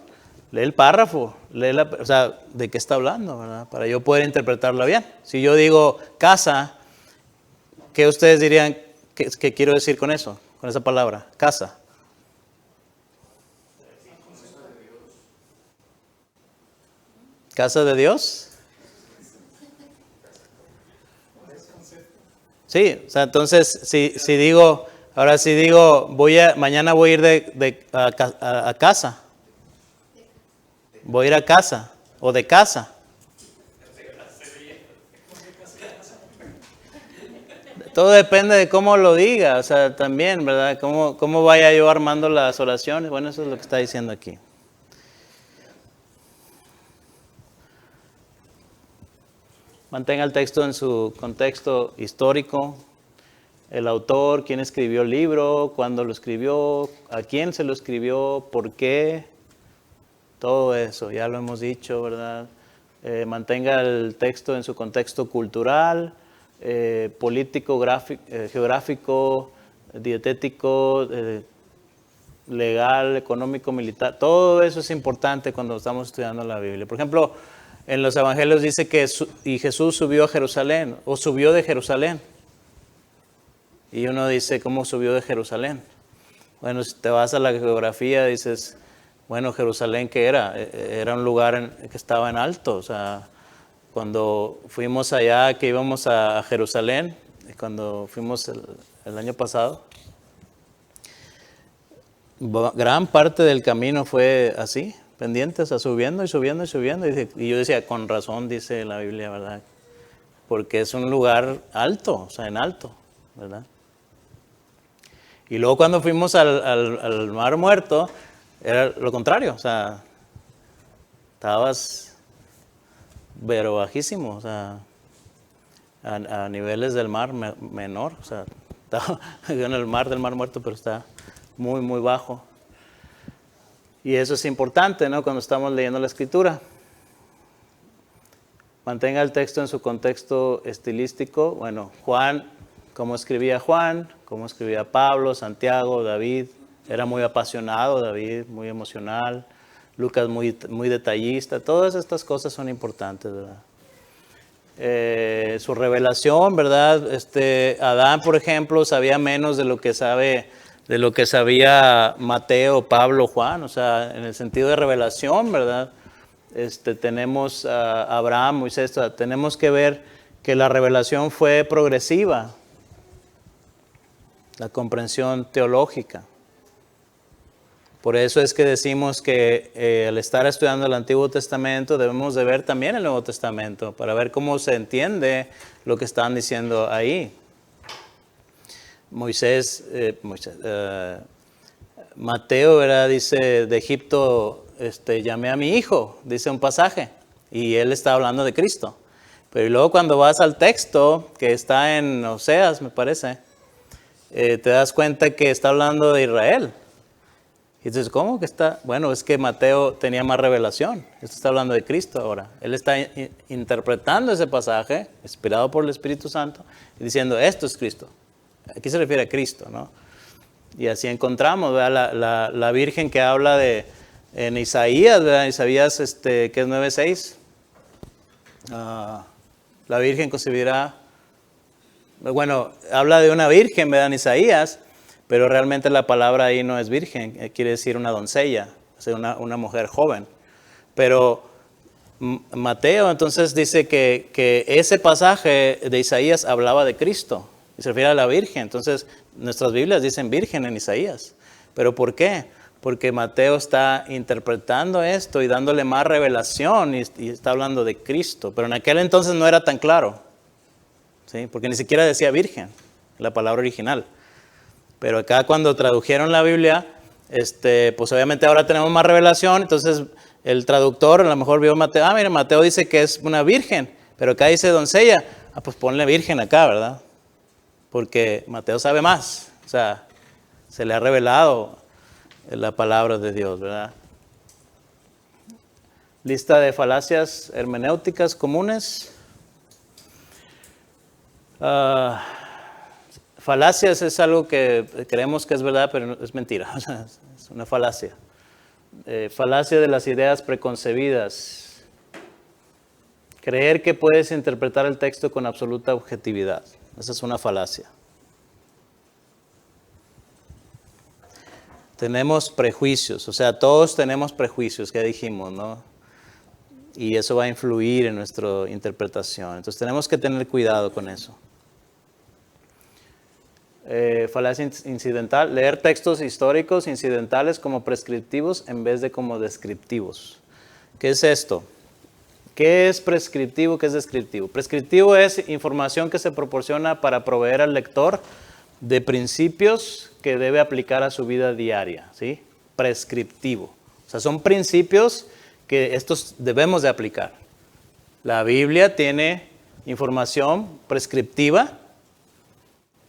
lee el párrafo, o sea, de qué está hablando, ¿verdad? Para yo poder interpretarla bien. Si yo digo casa, ¿qué ustedes dirían que quiero decir con eso, con esa palabra? Casa. ¿Casa de Dios? Sí, o sea, entonces si digo, ahora si digo, mañana voy a ir a casa. Voy a ir a casa o de casa. Todo depende de cómo lo diga, o sea, también, ¿verdad? Cómo vaya yo armando las oraciones. Bueno, eso es lo que está diciendo aquí. Mantenga el texto en su contexto histórico. El autor, quién escribió el libro, cuándo lo escribió, a quién se lo escribió, por qué. Todo eso, ya lo hemos dicho, ¿verdad? Mantenga el texto en su contexto cultural, político, geográfico, dietético, legal, económico, militar. Todo eso es importante cuando estamos estudiando la Biblia. Por ejemplo, en los evangelios dice que Jesús subió a Jerusalén o subió de Jerusalén. Y uno dice, ¿cómo subió de Jerusalén? Bueno, si te vas a la geografía, dices, bueno, Jerusalén, ¿qué era? Era un lugar que estaba en alto. O sea, cuando fuimos allá, que íbamos a Jerusalén, cuando fuimos el año pasado, gran parte del camino fue así, pendientes, o sea, subiendo y subiendo y subiendo. Y yo decía, con razón dice la Biblia, ¿verdad? Porque es un lugar alto, o sea, en alto, ¿verdad? Y luego cuando fuimos al Mar Muerto, era lo contrario, o sea, estabas pero bajísimo, o sea, a niveles del mar menor, o sea, estaba en el mar del Mar Muerto, pero está muy, muy bajo. Y eso es importante, ¿no? Cuando estamos leyendo la Escritura. Mantenga el texto en su contexto estilístico. Bueno, Juan, cómo escribía Juan, cómo escribía Pablo, Santiago, David. Era muy apasionado David, muy emocional. Lucas muy, muy detallista. Todas estas cosas son importantes, ¿verdad? Su revelación, ¿verdad? Adán, por ejemplo, sabía menos de lo que sabía Mateo, Pablo, Juan. O sea, en el sentido de revelación, ¿verdad? Tenemos a Abraham, Moisés. O sea, tenemos que ver que la revelación fue progresiva. La comprensión teológica. Por eso es que decimos que al estar estudiando el Antiguo Testamento debemos de ver también el Nuevo Testamento para ver cómo se entiende lo que están diciendo ahí. Mateo, ¿verdad? Dice, de Egipto llamé a mi hijo, dice un pasaje, y él está hablando de Cristo. Pero luego cuando vas al texto, que está en Oseas, me parece, te das cuenta que está hablando de Israel. Y entonces, ¿cómo que está? Bueno, es que Mateo tenía más revelación. Esto está hablando de Cristo ahora. Él está interpretando ese pasaje, inspirado por el Espíritu Santo, y diciendo, esto es Cristo. Aquí se refiere a Cristo, ¿no? Y así encontramos, ¿verdad? La Virgen que habla en Isaías, ¿verdad? Isaías, que es 9:6. La Virgen concebirá, bueno, habla de una virgen, ¿verdad? En Isaías. Pero realmente la palabra ahí no es virgen, quiere decir una doncella, o sea, una mujer joven. Pero Mateo entonces dice que ese pasaje de Isaías hablaba de Cristo y se refiere a la Virgen. Entonces nuestras Biblias dicen virgen en Isaías. ¿Pero por qué? Porque Mateo está interpretando esto y dándole más revelación y está hablando de Cristo. Pero en aquel entonces no era tan claro, ¿sí? Porque ni siquiera decía virgen, la palabra original. Pero acá cuando tradujeron la Biblia, pues obviamente ahora tenemos más revelación, entonces el traductor a lo mejor vio Mateo, mira, Mateo dice que es una virgen, pero acá dice doncella, pues ponle virgen acá, ¿verdad? Porque Mateo sabe más, o sea, se le ha revelado la palabra de Dios, ¿verdad? Lista de falacias hermenéuticas comunes. Falacias es algo que creemos que es verdad, pero es mentira. Es una falacia. Falacia de las ideas preconcebidas. Creer que puedes interpretar el texto con absoluta objetividad. Esa es una falacia. Tenemos prejuicios, o sea, todos tenemos prejuicios, que dijimos, ¿no? Y eso va a influir en nuestra interpretación. Entonces tenemos que tener cuidado con eso. Falacia incidental, leer textos históricos incidentales como prescriptivos en vez de como descriptivos. ¿Qué es esto? ¿Qué es prescriptivo? ¿Qué es descriptivo? Prescriptivo es información que se proporciona para proveer al lector de principios que debe aplicar a su vida diaria, ¿sí? Prescriptivo. O sea, son principios que estos debemos de aplicar. La Biblia tiene información prescriptiva,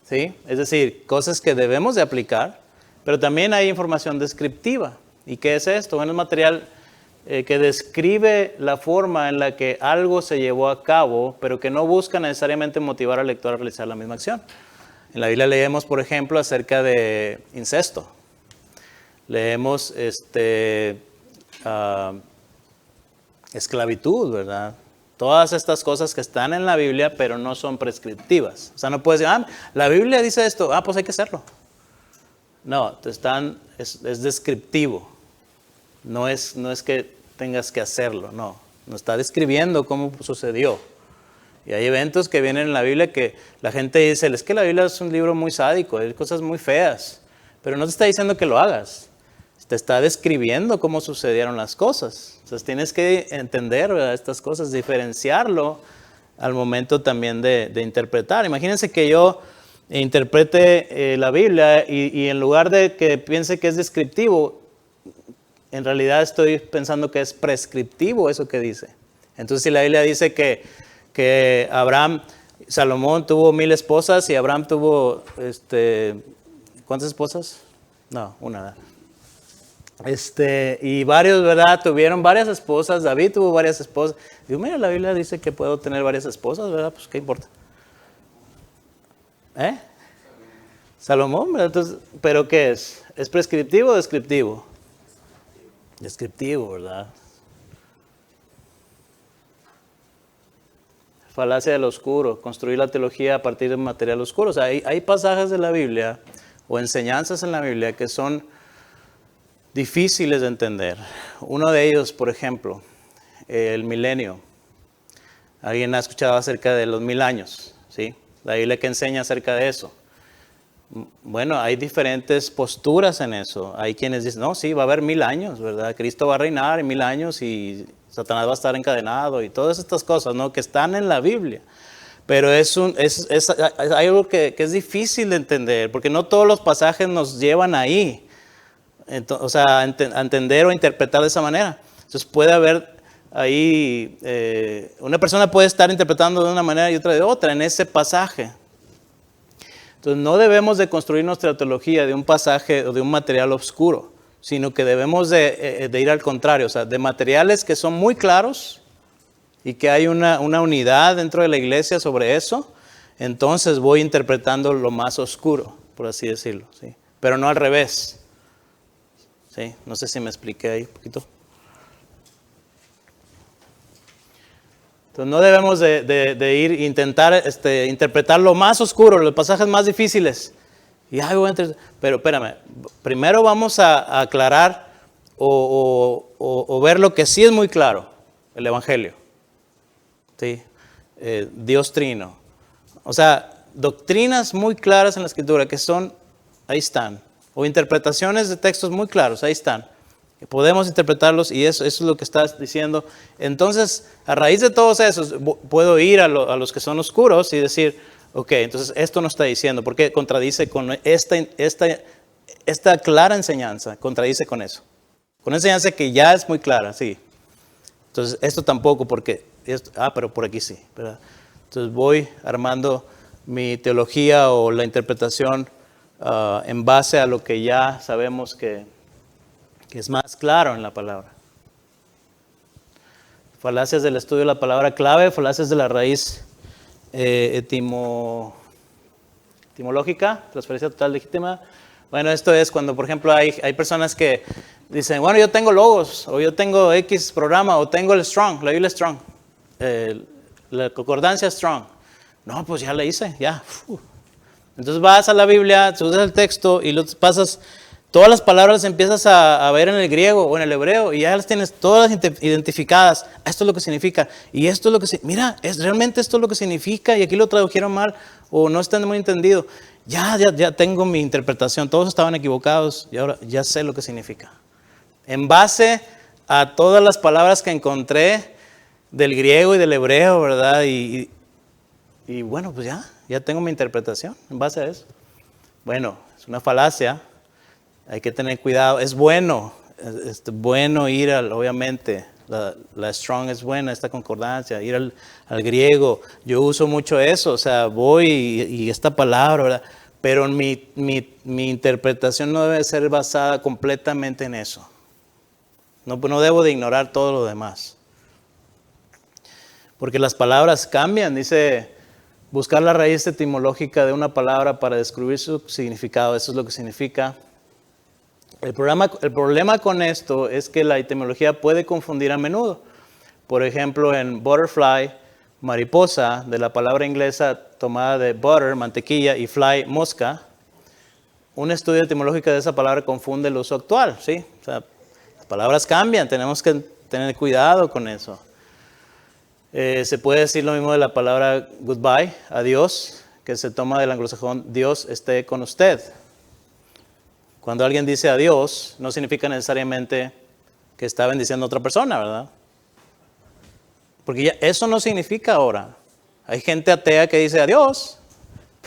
¿sí? Es decir, cosas que debemos de aplicar, pero también hay información descriptiva. ¿Y qué es esto? Bueno, es material que describe la forma en la que algo se llevó a cabo, pero que no busca necesariamente motivar al lector a realizar la misma acción. En la Biblia leemos, por ejemplo, acerca de incesto. Leemos esclavitud, ¿verdad? Todas estas cosas que están en la Biblia, pero no son prescriptivas. O sea, no puedes decir, la Biblia dice esto, pues hay que hacerlo. No, es descriptivo. No es que tengas que hacerlo, no. No está describiendo cómo sucedió. Y hay eventos que vienen en la Biblia que la gente dice, es que la Biblia es un libro muy sádico, hay cosas muy feas. Pero no te está diciendo que lo hagas. Te está describiendo cómo sucedieron las cosas. Entonces tienes que entender, ¿verdad?, estas cosas, diferenciarlo al momento también de interpretar. Imagínense que yo interprete la Biblia y en lugar de que piense que es descriptivo, en realidad estoy pensando que es prescriptivo eso que dice. Entonces si la Biblia dice que Salomón tuvo 1000 esposas y Abraham tuvo, ¿cuántas esposas? No, una. Y varios, ¿verdad? Tuvieron varias esposas. David tuvo varias esposas. Digo, mira, la Biblia dice que puedo tener varias esposas, ¿verdad? Pues, ¿qué importa? Salomón, ¿verdad? Entonces, ¿pero qué es? ¿Es prescriptivo o descriptivo? Descriptivo, ¿verdad? Falacia del oscuro, construir la teología a partir de un material oscuro. O sea, hay pasajes de la Biblia o enseñanzas en la Biblia que son difíciles de entender. Uno de ellos, por ejemplo, el milenio. ¿Alguien ha escuchado acerca de los 1000 años? ¿Sí? La Biblia que enseña acerca de eso. Bueno, hay diferentes posturas en eso. Hay quienes dicen, no, sí, va a haber 1000 años, ¿verdad? Cristo va a reinar en 1000 años y Satanás va a estar encadenado y todas estas cosas, ¿no?, que están en la Biblia. Pero es algo que es difícil de entender, porque no todos los pasajes nos llevan ahí. Entonces, o sea, a entender o interpretar de esa manera. Entonces puede haber ahí, una persona puede estar interpretando de una manera y otra de otra en ese pasaje. Entonces no debemos de construir nuestra teología de un pasaje o de un material oscuro, sino que debemos de ir al contrario, o sea, de materiales que son muy claros y que hay una unidad dentro de la iglesia sobre eso. Entonces voy interpretando lo más oscuro, por así decirlo, ¿sí? Pero no al revés. ¿Sí? No sé si me expliqué ahí un poquito. Entonces no debemos de ir intentar interpretar lo más oscuro, los pasajes más difíciles. Pero espérame, primero vamos a aclarar o ver lo que sí es muy claro, el Evangelio. ¿Sí? Dios Trino. O sea, doctrinas muy claras en la Escritura que son, ahí están. O interpretaciones de textos muy claros, ahí están. Podemos interpretarlos y eso es lo que estás diciendo. Entonces, a raíz de todos esos, puedo ir a los que son oscuros y decir, ok, entonces esto no está diciendo, porque contradice con esta clara enseñanza, contradice con eso. Con una enseñanza que ya es muy clara, sí. Entonces, esto tampoco, porque, pero por aquí sí, ¿verdad? Entonces voy armando mi teología o la interpretación en base a lo que ya sabemos que es más claro en la palabra. Falacias del estudio de la palabra clave, falacias de la raíz etimológica, transferencia total legítima, Bueno, esto es cuando, por ejemplo, hay personas que dicen, bueno, yo tengo Logos, o yo tengo X programa, o tengo el Strong, la Biblia Strong, la concordancia Strong. No, pues ya la hice, ya. Entonces vas a la Biblia, usas el texto y lo pasas, todas las palabras empiezas a ver en el griego o en el hebreo y ya las tienes todas identificadas. Esto es lo que significa. Y esto es lo que mira, realmente esto es lo que significa y aquí lo tradujeron mal o no está muy entendido. Ya tengo mi interpretación. Todos estaban equivocados y ahora ya sé lo que significa. En base a todas las palabras que encontré del griego y del hebreo, ¿verdad? Y bueno, pues ya tengo mi interpretación en base a eso. Bueno, es una falacia. Hay que tener cuidado. Es bueno ir obviamente, la Strong es buena, esta concordancia, ir al griego. Yo uso mucho eso, o sea, voy y esta palabra, ¿verdad? Pero mi interpretación no debe ser basada completamente en eso. No debo de ignorar todo lo demás. Porque las palabras cambian, dice, buscar la raíz etimológica de una palabra para descubrir su significado, eso es lo que significa. El problema con esto es que la etimología puede confundir a menudo. Por ejemplo, en butterfly, mariposa, de la palabra inglesa tomada de butter, mantequilla, y fly, mosca, un estudio etimológico de esa palabra confunde el uso actual, ¿sí? O sea, las palabras cambian, tenemos que tener cuidado con eso. Se puede decir lo mismo de la palabra goodbye, adiós, que se toma del anglosajón, Dios esté con usted. Cuando alguien dice adiós, no significa necesariamente que está bendiciendo a otra persona, ¿verdad? Porque ya eso no significa ahora. Hay gente atea que dice adiós,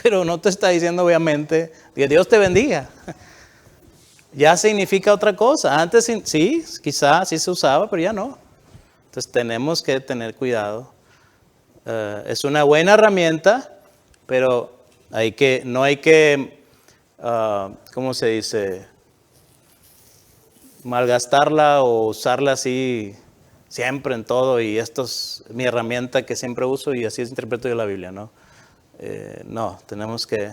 pero no te está diciendo obviamente que Dios te bendiga. Ya significa otra cosa. Antes sí, quizás sí se usaba, pero ya no. Entonces tenemos que tener cuidado. Es una buena herramienta, pero no hay que, ¿cómo se dice? Malgastarla o usarla así siempre en todo. Y esto es mi herramienta que siempre uso y así interpreto yo la Biblia, ¿no? No, tenemos que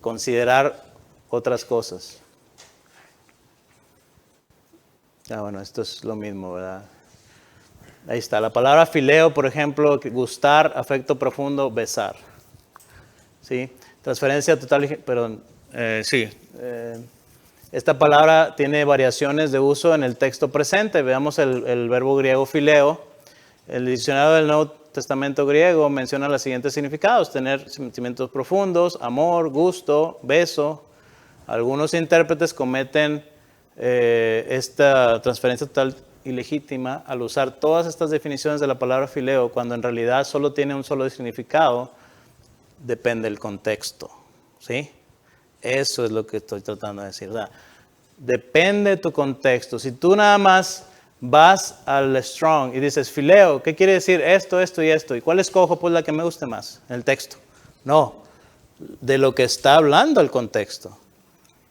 considerar otras cosas. Bueno, esto es lo mismo, ¿verdad? Ahí está, la palabra fileo, por ejemplo, gustar, afecto profundo, besar. ¿Sí? Transferencia total, perdón, sí. Esta palabra tiene variaciones de uso en el texto presente. Veamos el verbo griego fileo. El diccionario del Nuevo Testamento griego menciona los siguientes significados: tener sentimientos profundos, amor, gusto, beso. Algunos intérpretes cometen esta transferencia total ilegítima al usar todas estas definiciones de la palabra fileo, cuando en realidad solo tiene un solo significado. Depende del contexto, ¿sí? Eso es lo que estoy tratando de decir. O sea, depende de tu contexto. Si tú nada más vas al Strong y dices fileo, ¿qué quiere decir esto, esto y esto? ¿Y cuál escojo? Pues la que me guste más, en el texto. No, de lo que está hablando el contexto.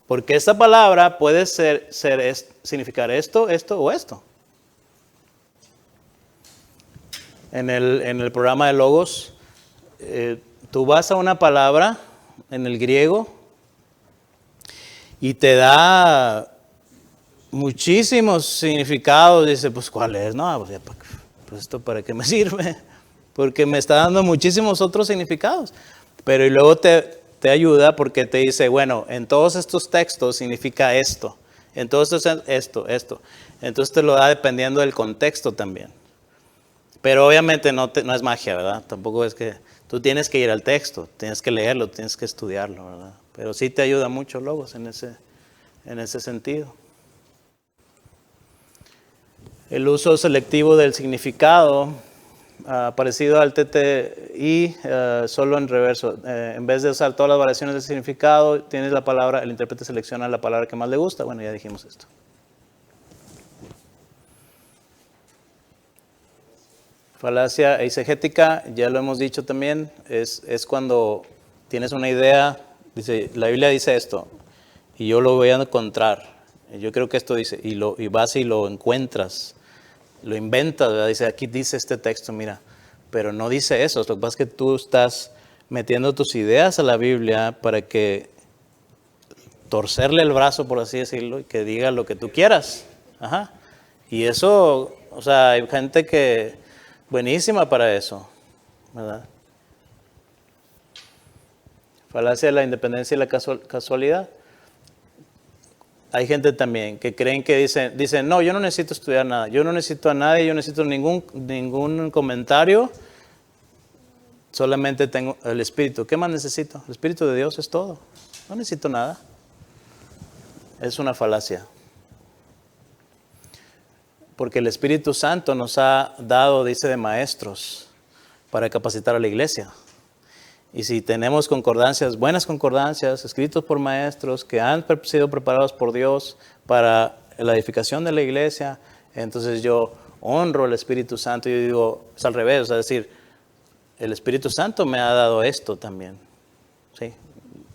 Porque esta palabra puede significar esto, esto o esto. En el programa de Logos, tú vas a una palabra en el griego y te da muchísimos significados. Dice, pues, ¿cuál es? No, pues esto ¿para qué me sirve? Porque me está dando muchísimos otros significados. Pero y luego te ayuda porque te dice, bueno, en todos estos textos significa esto. En todos estos esto. Entonces te lo da dependiendo del contexto también. Pero obviamente no es magia, ¿verdad? Tampoco es que tú tienes que ir al texto, tienes que leerlo, tienes que estudiarlo, ¿verdad? Pero sí te ayuda mucho Logos en ese sentido. El uso selectivo del significado, parecido al TTI, solo en reverso. En vez de usar todas las variaciones del significado, tienes la palabra, el intérprete selecciona la palabra que más le gusta. Bueno, ya dijimos esto. Falacia eisegética, ya lo hemos dicho también, es cuando tienes una idea, dice, la Biblia dice esto, y yo lo voy a encontrar. Yo creo que esto dice, y vas y lo encuentras, lo inventas, ¿verdad? Dice, aquí dice este texto, mira, pero no dice eso. Lo que pasa es que tú estás metiendo tus ideas a la Biblia para que torcerle el brazo, por así decirlo, y que diga lo que tú quieras. Ajá. Y eso, o sea, hay gente que buenísima para eso, ¿verdad? Falacia de la independencia y la casualidad. Hay gente también que creen que dicen, no, yo no necesito estudiar nada, yo no necesito a nadie, yo no necesito ningún comentario, solamente tengo el Espíritu. ¿Qué más necesito? El Espíritu de Dios es todo, no necesito nada. Es una falacia. Porque el Espíritu Santo nos ha dado, dice, de maestros para capacitar a la iglesia. Y si tenemos concordancias, buenas concordancias, escritos por maestros que han sido preparados por Dios para la edificación de la iglesia, entonces yo honro al Espíritu Santo. Yo digo, es al revés, o sea, decir, el Espíritu Santo me ha dado esto también. Sí,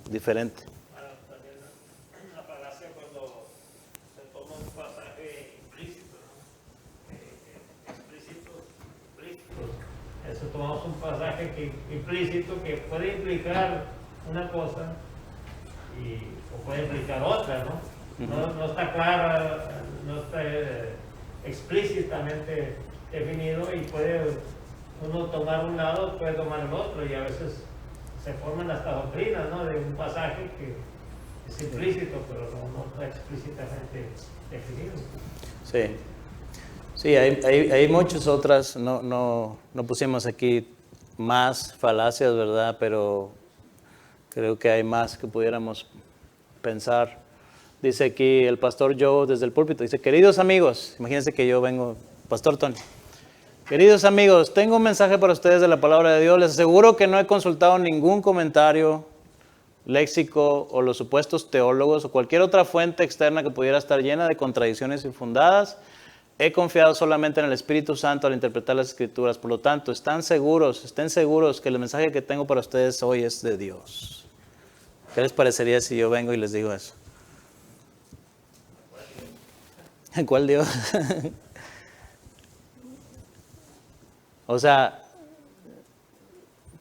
diferente. También la falacia cuando se toma un pasaje implícito, ¿no? Explícito. Eso tomamos un pasaje implícito que puede implicar una cosa o puede implicar otra, ¿no? No está clara, no está explícitamente definido y puede uno tomar un lado, puede tomar el otro y a veces se forman hasta doctrinas, ¿no? De un pasaje que es implícito, pero no está explícitamente definido. Sí. Sí, hay muchas otras, no pusimos aquí más falacias, ¿verdad? Pero creo que hay más que pudiéramos pensar. Dice aquí el pastor Joe desde el púlpito, dice, queridos amigos, imagínense que yo vengo, Pastor Tony, queridos amigos, tengo un mensaje para ustedes de la palabra de Dios. Les aseguro que no he consultado ningún comentario, léxico o los supuestos teólogos o cualquier otra fuente externa que pudiera estar llena de contradicciones infundadas. He confiado solamente en el Espíritu Santo al interpretar las Escrituras. Por lo tanto, estén seguros que el mensaje que tengo para ustedes hoy es de Dios. ¿Qué les parecería si yo vengo y les digo eso? ¿Cuál Dios? O sea,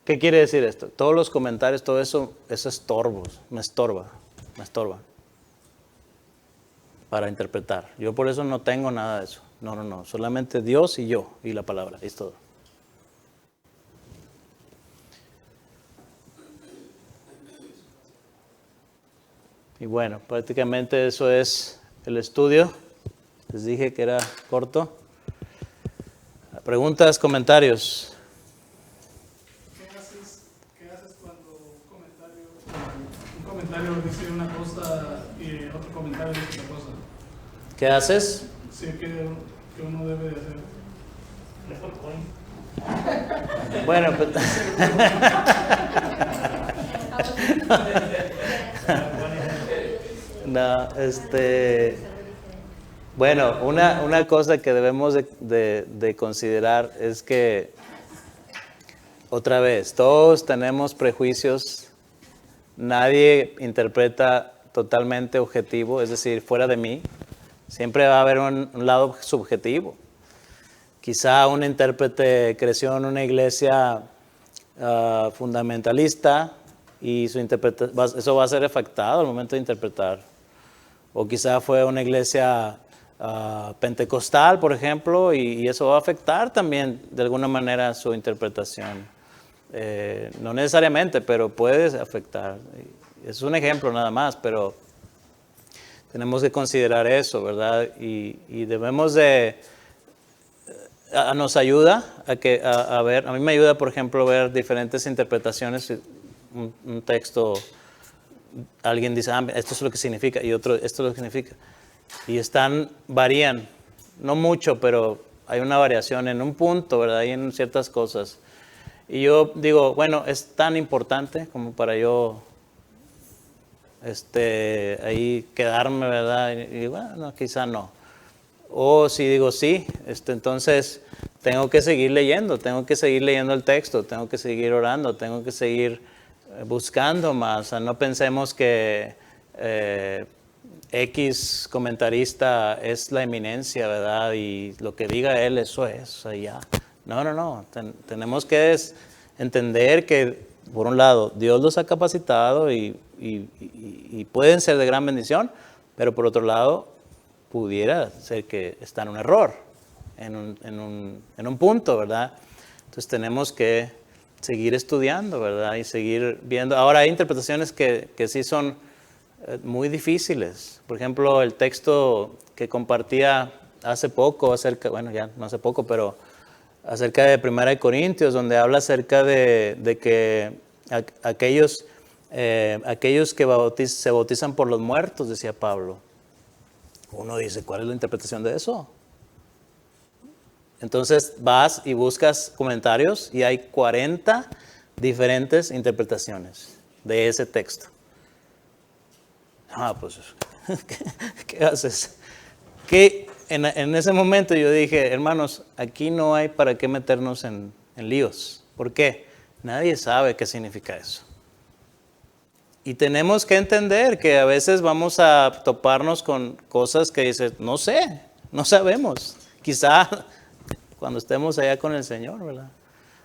¿qué quiere decir esto? Todos los comentarios, todo eso es me estorba para interpretar. Yo por eso no tengo nada de eso. No, solamente Dios y yo y la palabra, es todo. Y bueno, prácticamente eso es el estudio. Les dije que era corto. Preguntas, comentarios. ¿Qué haces cuando un comentario dice una cosa y otro comentario dice otra cosa? ¿Qué haces? Sí, que uno debe de hacer. Bueno, pues, no, bueno, una cosa que debemos de considerar es que, otra vez, todos tenemos prejuicios, nadie interpreta totalmente objetivo, es decir, fuera de mí, siempre va a haber un lado subjetivo. Quizá un intérprete creció en una iglesia fundamentalista y eso va a ser afectado al momento de interpretar. O quizá fue una iglesia pentecostal, por ejemplo, y eso va a afectar también de alguna manera su interpretación. No necesariamente, pero puede afectar. Es un ejemplo nada más, pero tenemos que considerar eso, ¿verdad? Y debemos de... nos ayuda a ver, a mí me ayuda, por ejemplo, ver diferentes interpretaciones. Un texto, alguien dice, esto es lo que significa, y otro, esto es lo que significa. Y varían, no mucho, pero hay una variación en un punto, ¿verdad? Y en ciertas cosas. Y yo digo, bueno, es tan importante como para yo ahí quedarme, ¿verdad? Y digo, bueno, quizá no. O si digo sí, entonces tengo que seguir leyendo el texto, tengo que seguir orando, tengo que seguir buscando más. O sea, no pensemos que X comentarista es la eminencia, ¿verdad? Y lo que diga él, eso es, o sea, ya. No. Tenemos que entender que por un lado, Dios los ha capacitado y pueden ser de gran bendición, pero por otro lado, pudiera ser que está en un error, en un punto, ¿verdad? Entonces tenemos que seguir estudiando, ¿verdad? Y seguir viendo. Ahora hay interpretaciones que sí son muy difíciles. Por ejemplo, el texto que compartía hace poco, bueno, ya no hace poco, pero acerca de 1 Corintios, donde habla acerca de que aquellos que se bautizan por los muertos, decía Pablo. Uno dice, ¿cuál es la interpretación de eso? Entonces vas y buscas comentarios y hay 40 diferentes interpretaciones de ese texto. Pues, ¿qué haces? Que en ese momento yo dije, hermanos, aquí no hay para qué meternos en líos. ¿Por qué? Nadie sabe qué significa eso. Y tenemos que entender que a veces vamos a toparnos con cosas que dices, no sé, no sabemos. Quizá cuando estemos allá con el Señor, ¿verdad?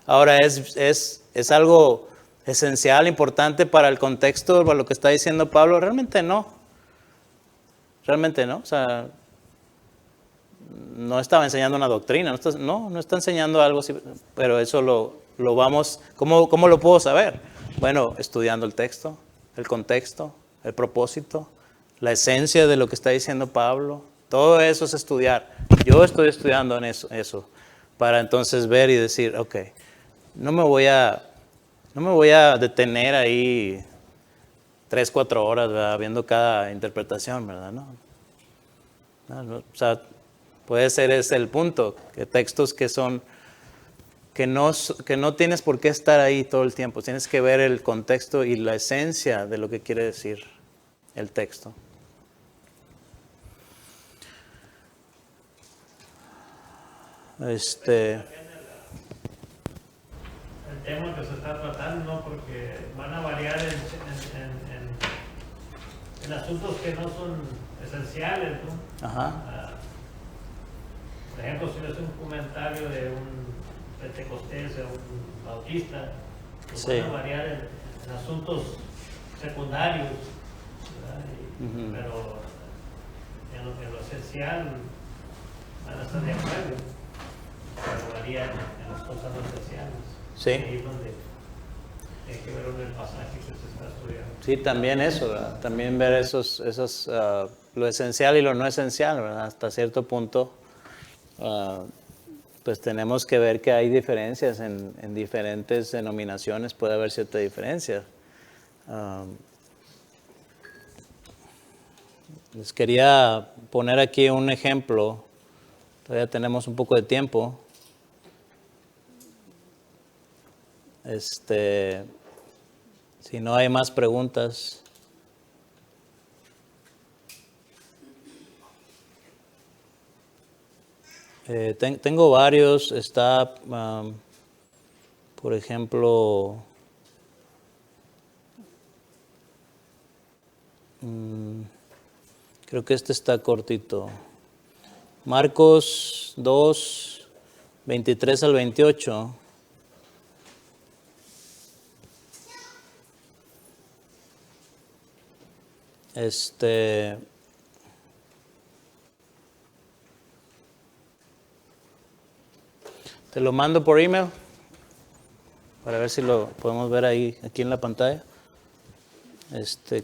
Ahora, ¿es algo esencial, importante para el contexto, para lo que está diciendo Pablo? Realmente no. Realmente no. O sea, no estaba enseñando una doctrina, no está enseñando algo así, pero eso lo vamos, ¿cómo lo puedo saber? Bueno, estudiando el texto, el contexto, el propósito, la esencia de lo que está diciendo Pablo, todo eso es estudiar. Yo estoy estudiando en eso para entonces ver y decir, ok, no me voy a detener ahí 3-4 horas, ¿verdad? Viendo cada interpretación, ¿verdad? No, o sea, puede ser ese el punto, que textos que no tienes por qué estar ahí todo el tiempo, tienes que ver el contexto y la esencia de lo que quiere decir el texto. El tema que se está tratando, ¿no? Porque van a variar en asuntos que no son esenciales, ¿no? Ajá. Por ejemplo, si es un comentario de un pentecostés o un bautista, pues sí, van a variar en asuntos secundarios, uh-huh, pero en lo esencial van a estar de acuerdo, pero varían en las cosas no esenciales. sí. Ahí es donde hay que ver el pasaje que se está estudiando. Sí, también eso, ¿verdad? También ver lo esencial y lo no esencial, ¿verdad? Hasta cierto punto, pues tenemos que ver que hay diferencias en diferentes denominaciones, puede haber cierta diferencia. Les quería poner aquí un ejemplo, todavía tenemos un poco de tiempo. Si no hay más preguntas. Tengo varios. Está, por ejemplo, creo que este está cortito. Marcos 2, 23 al 28. Te lo mando por email para ver si lo podemos ver ahí, aquí en la pantalla.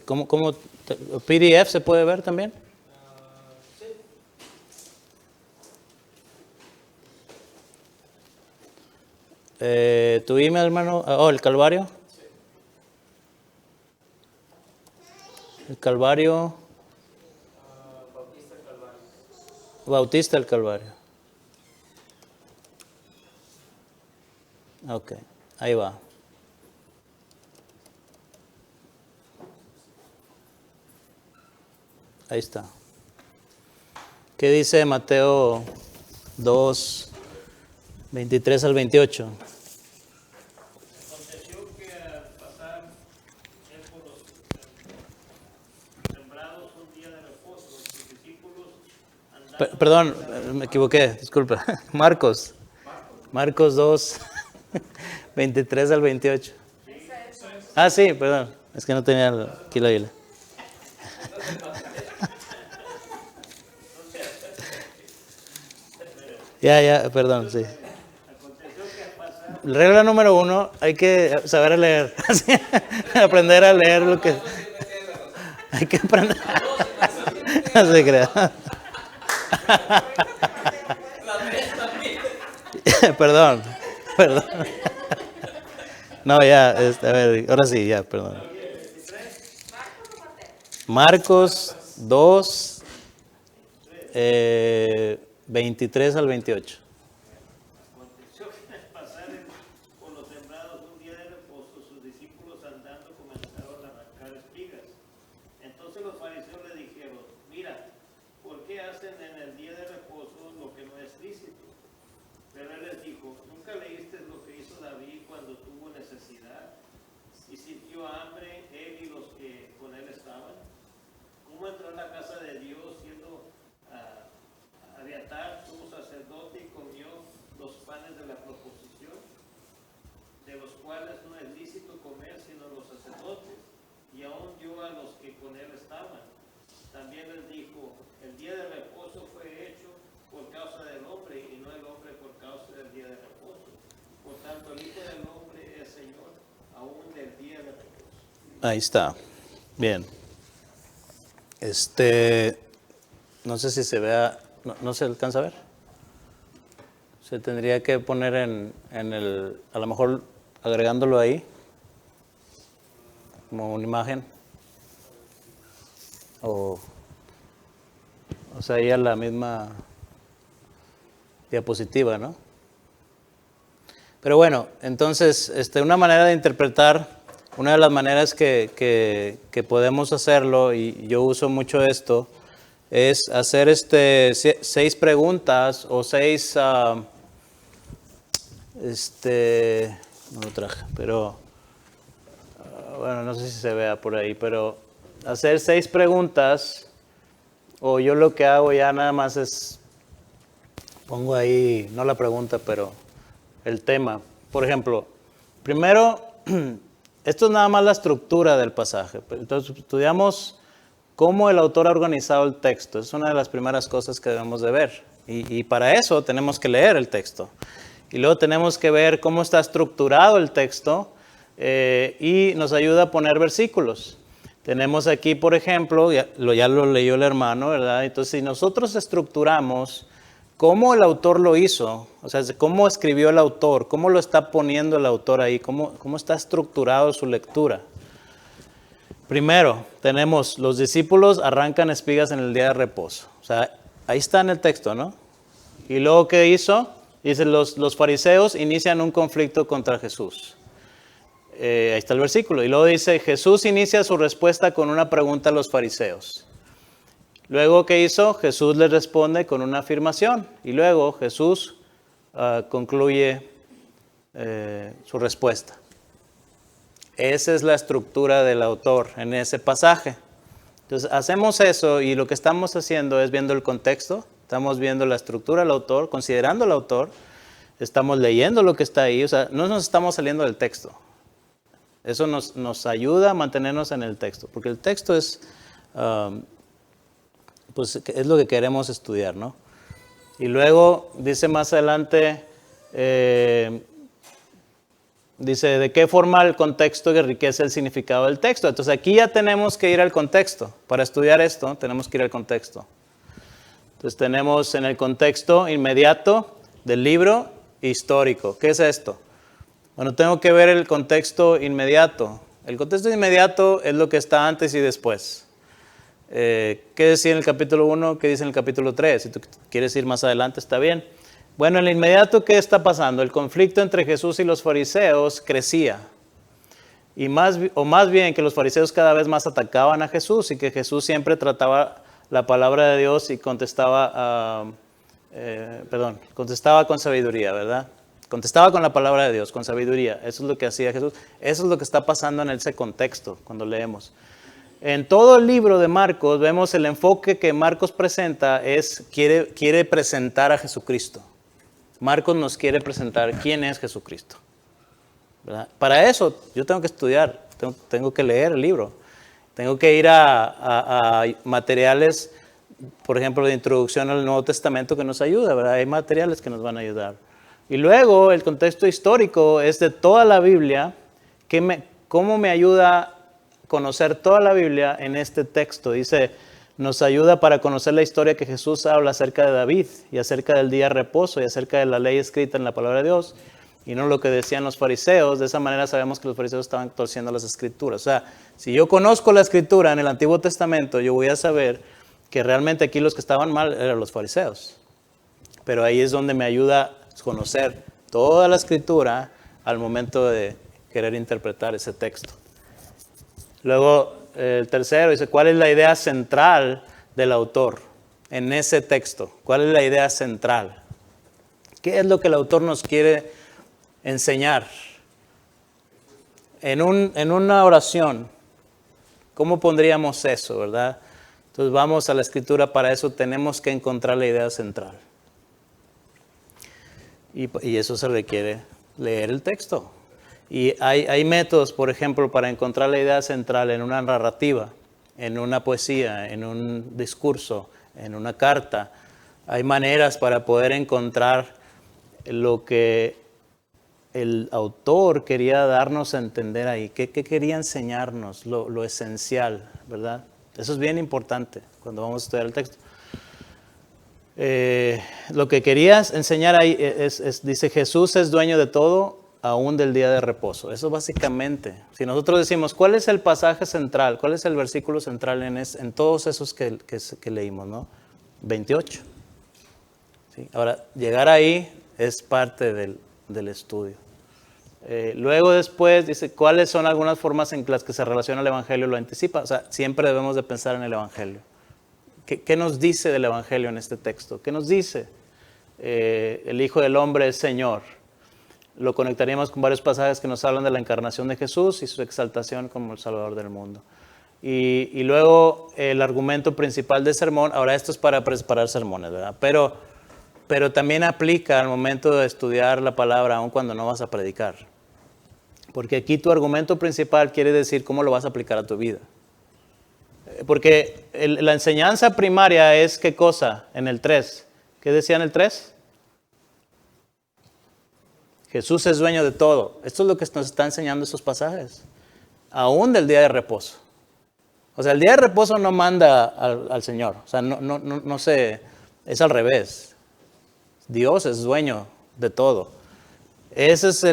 ¿Cómo PDF se puede ver también? Sí. ¿Tu email, hermano? El Calvario. Sí. El Calvario. Bautista el Calvario. Bautista el Calvario. Ok, ahí va. Ahí está. ¿Qué dice Mateo 2, 23 al 28? Aconteció que al pasar él por los sembrados un día de reposo, sus discípulos andaban... Perdón, me equivoqué, disculpa. Marcos 2, 23 al 28. Ah, sí, perdón. Es que no tenía aquí la Biblia. Ya, perdón, sí. Regla número 1, hay que saber leer. Aprender a leer lo que... Hay que aprender. No se crea. Perdón. No, ya, a ver, ahora sí, ya, perdón. Marcos 2, 23 al 28. Aconteció que al pasar por los sembrados un día de reposo, sus discípulos andando comenzaron a arrancar espigas. Entonces los fariseos le dijeron, mira, ¿por qué hacen en el día de reposo lo que no es lícito? Pero él les dijo, ¿nunca leíste lo que hizo David cuando tuvo necesidad y sintió hambre, él y los que con él estaban? ¿Cómo entró en la casa de Dios siendo Abiatar, sumo sacerdote, y comió los panes de la proposición, de los cuales no es lícito comer sino los sacerdotes, y aún dio a los que con él estaban? También les dijo, el día de reposo fue hecho por causa del hombre, y no el hombre por causa del día de reposo. Por tanto, el Hijo del Hombre es Señor aún del día de reposo. Ahí está. Bien. No sé si se vea, no se alcanza a ver. Se tendría que poner en el, a lo mejor agregándolo ahí, como una imagen. O sea, ahí a la misma diapositiva, ¿no? Pero bueno, entonces, una manera de interpretar, una de las maneras que podemos hacerlo, y yo uso mucho esto, es hacer 6 preguntas o 6, no lo traje, pero, bueno, no sé si se vea por ahí, pero hacer 6 preguntas, o yo lo que hago ya nada más es, pongo ahí, no la pregunta, pero el tema. Por ejemplo, primero, esto es nada más la estructura del pasaje. Entonces, estudiamos cómo el autor ha organizado el texto. Es una de las primeras cosas que debemos de ver. Y para eso tenemos que leer el texto. Y luego tenemos que ver cómo está estructurado el texto y nos ayuda a poner versículos. Tenemos aquí, por ejemplo, ya lo leyó el hermano, ¿verdad? Entonces, si nosotros estructuramos cómo el autor lo hizo, o sea, cómo escribió el autor, cómo lo está poniendo el autor ahí, cómo está estructurado su lectura. Primero, tenemos, los discípulos arrancan espigas en el día de reposo. O sea, ahí está en el texto, ¿no? Y luego, ¿qué hizo? Dice, los fariseos inician un conflicto contra Jesús. Ahí está el versículo. Y luego dice, Jesús inicia su respuesta con una pregunta a los fariseos. Luego, ¿qué hizo? Jesús les responde con una afirmación. Y luego Jesús concluye su respuesta. Esa es la estructura del autor en ese pasaje. Entonces, hacemos eso y lo que estamos haciendo es viendo el contexto. Estamos viendo la estructura del autor, considerando al autor. Estamos leyendo lo que está ahí. O sea, no nos estamos saliendo del texto. Eso nos ayuda a mantenernos en el texto. Porque el texto es... pues es lo que queremos estudiar, ¿no? Y luego dice más adelante, dice, ¿de qué forma el contexto enriquece el significado del texto? Entonces aquí ya tenemos que ir al contexto. Para estudiar esto, tenemos que ir al contexto. Entonces tenemos en el contexto inmediato del libro histórico. ¿Qué es esto? Bueno, tengo que ver el contexto inmediato. El contexto inmediato es lo que está antes y después. ¿Qué decía en el capítulo 1? ¿Qué dice en el capítulo 3? Si tú quieres ir más adelante, está bien. Bueno, en el inmediato, ¿qué está pasando? El conflicto entre Jesús y los fariseos crecía. Y más bien que los fariseos cada vez más atacaban a Jesús y que Jesús siempre trataba la palabra de Dios y contestaba con sabiduría, ¿verdad? Contestaba con la palabra de Dios, con sabiduría. Eso es lo que hacía Jesús. Eso es lo que está pasando en ese contexto cuando leemos. En todo el libro de Marcos vemos el enfoque que Marcos presenta quiere presentar a Jesucristo. Marcos nos quiere presentar quién es Jesucristo, ¿verdad? Para eso yo tengo que estudiar, tengo que leer el libro. Tengo que ir a materiales, por ejemplo, de introducción al Nuevo Testamento que nos ayuda, ¿verdad? Hay materiales que nos van a ayudar. Y luego el contexto histórico es de toda la Biblia. ¿Cómo me ayuda a conocer toda la Biblia en este texto? Dice, nos ayuda para conocer la historia que Jesús habla acerca de David y acerca del día de reposo y acerca de la ley escrita en la palabra de Dios y no lo que decían los fariseos. De esa manera sabemos que los fariseos estaban torciendo las escrituras. O sea, si yo conozco la escritura en el Antiguo Testamento, yo voy a saber que realmente aquí los que estaban mal eran los fariseos. Pero ahí es donde me ayuda a conocer toda la escritura al momento de querer interpretar ese texto. Luego, el tercero dice, ¿cuál es la idea central del autor en ese texto? ¿Cuál es la idea central? ¿Qué es lo que el autor nos quiere enseñar? En una oración, ¿cómo pondríamos eso, verdad? Entonces vamos a la escritura, para eso tenemos que encontrar la idea central. Y eso se requiere leer el texto. Y hay métodos, por ejemplo, para encontrar la idea central en una narrativa, en una poesía, en un discurso, en una carta. Hay maneras para poder encontrar lo que el autor quería darnos a entender ahí. ¿Qué quería enseñarnos? Lo esencial, ¿verdad? Eso es bien importante cuando vamos a estudiar el texto. Lo que querías enseñar ahí dice, Jesús es dueño de todo, aún del día de reposo. Eso básicamente, si nosotros decimos, ¿cuál es el pasaje central? ¿Cuál es el versículo central en todos esos que leímos, ¿no? 28. ¿Sí? Ahora, llegar ahí es parte del estudio. Luego después dice, ¿cuáles son algunas formas en las que se relaciona el Evangelio? Lo anticipa. O sea, siempre debemos de pensar en el Evangelio. ¿Qué nos dice del Evangelio en este texto? ¿Qué nos dice? El Hijo del Hombre es Señor. Lo conectaríamos con varios pasajes que nos hablan de la encarnación de Jesús y su exaltación como el Salvador del mundo. Y luego el argumento principal del sermón. Ahora esto es para preparar sermones, ¿verdad? Pero también aplica al momento de estudiar la palabra, aun cuando no vas a predicar. Porque aquí tu argumento principal quiere decir cómo lo vas a aplicar a tu vida. Porque la enseñanza primaria es, ¿qué cosa? En el 3. ¿Qué decía en el 3? Jesús es dueño de todo. Esto es lo que nos está enseñando estos pasajes. Aún del día de reposo. O sea, el día de reposo no manda al Señor. O sea, no sé, es al revés. Dios es dueño de todo. Esa es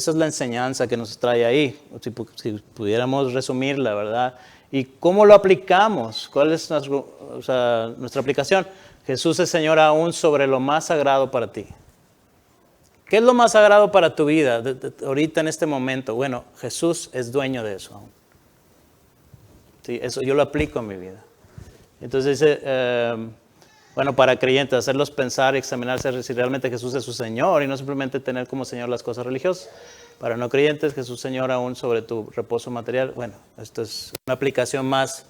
la enseñanza que nos trae ahí. Si pudiéramos resumirla, ¿verdad? ¿Y cómo lo aplicamos? ¿Cuál es nuestra aplicación? Jesús es Señor aún sobre lo más sagrado para ti. ¿Qué es lo más sagrado para tu vida ahorita en este momento? Bueno, Jesús es dueño de eso aún. Sí, eso yo lo aplico en mi vida. Entonces dice, bueno, para creyentes, hacerlos pensar y examinarse si realmente Jesús es su Señor y no simplemente tener como Señor las cosas religiosas. Para no creyentes, Jesús Señor aún sobre tu reposo material. Bueno, esto es una aplicación más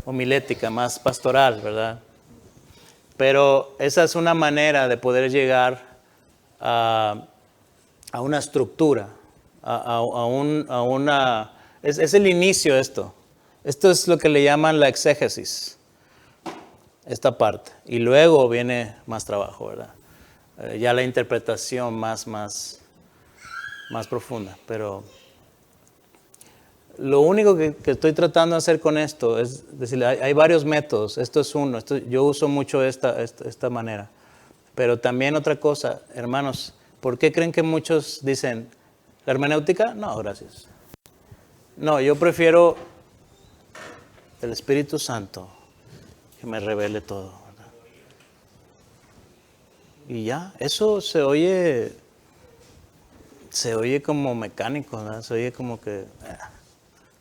homilética, más pastoral, ¿verdad? Pero esa es una manera de poder llegar a una estructura, es el inicio de esto. Esto es lo que le llaman la exégesis, esta parte. Y luego viene más trabajo, ¿verdad? Ya la interpretación más profunda. Pero lo único que estoy tratando de hacer con esto es decirle, hay varios métodos. Esto es uno. Yo uso mucho esta manera. Pero también otra cosa, hermanos, ¿por qué creen que muchos dicen, la hermenéutica? No, gracias. No, yo prefiero el Espíritu Santo que me revele todo, ¿verdad? Y ya, eso se oye como mecánico, ¿verdad? Se oye como que,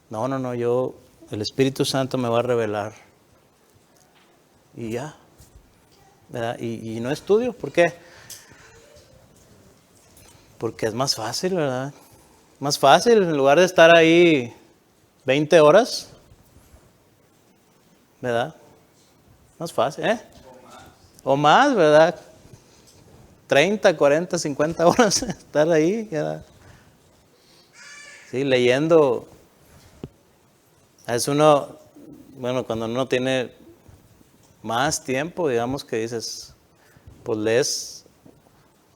no, el Espíritu Santo me va a revelar. Y ya. ¿Verdad? Y no estudio, ¿por qué? Porque es más fácil, ¿verdad? Más fácil, en lugar de estar ahí 20 horas, ¿verdad? Más fácil, ¿eh? O más, ¿verdad? 30, 40, 50 horas estar ahí, ¿verdad? Sí, leyendo Es uno, bueno, cuando uno tiene más tiempo, digamos que dices, pues lees,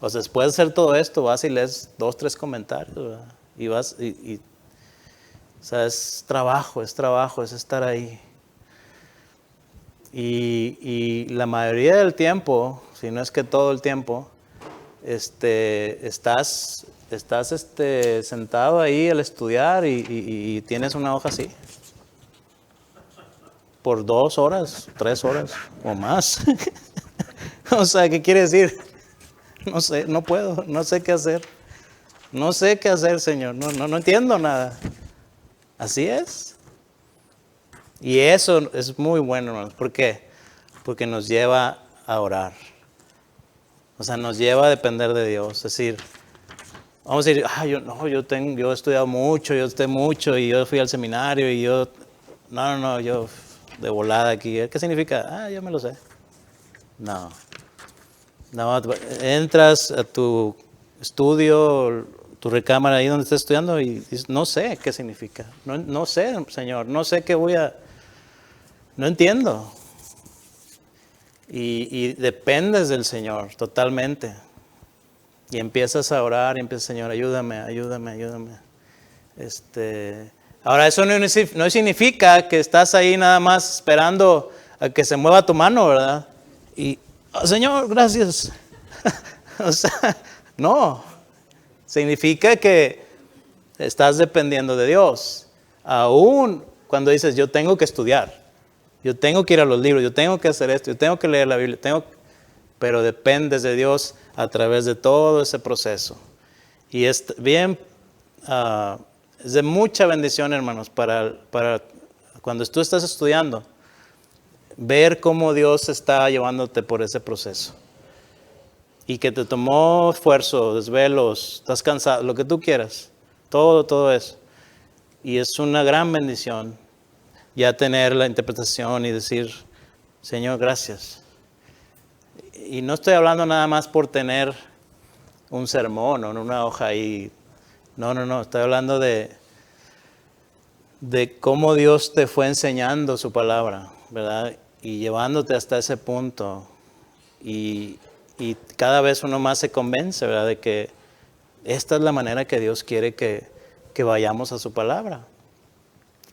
o sea, después de hacer todo esto, vas y lees 2, 3 comentarios, ¿verdad? Y vas, o sea, es trabajo, es estar ahí. Y la mayoría del tiempo, si no es que todo el tiempo, estás sentado ahí al estudiar y tienes una hoja así por 2 horas, 3 horas o más. O sea, ¿qué quiere decir? No sé, no puedo, no sé qué hacer. No sé qué hacer, Señor. No entiendo nada. Así es. Y eso es muy bueno, hermanos. ¿Por qué? Porque nos lleva a orar. O sea, nos lleva a depender de Dios. Es decir, vamos a decir, yo he estudiado mucho, yo estudié mucho y yo fui al seminario y yo, yo de volada aquí. ¿Qué significa? Yo me lo sé. No, entras a tu estudio, tu recámara ahí donde estás estudiando y dices, no sé qué significa. No sé, Señor, no sé qué no entiendo. Y dependes del Señor totalmente. Y empiezas a orar y empiezas, Señor, ayúdame. Ahora, eso no significa que estás ahí nada más esperando a que se mueva tu mano, ¿verdad? Y, Señor, gracias. O sea, no. Significa que estás dependiendo de Dios. Aún cuando dices, yo tengo que estudiar, yo tengo que ir a los libros, yo tengo que hacer esto, yo tengo que leer la Biblia, pero dependes de Dios a través de todo ese proceso. Y es bien, es de mucha bendición, hermanos, para cuando tú estás estudiando, ver cómo Dios está llevándote por ese proceso. Y que te tomó esfuerzo, desvelos, estás cansado, lo que tú quieras, todo eso. Y es una gran bendición ya tener la interpretación y decir, Señor, gracias. Y no estoy hablando nada más por tener un sermón o una hoja ahí. No, estoy hablando de cómo Dios te fue enseñando su palabra, ¿verdad? Y llevándote hasta ese punto. Y cada vez uno más se convence, ¿verdad? De que esta es la manera que Dios quiere que vayamos a su palabra.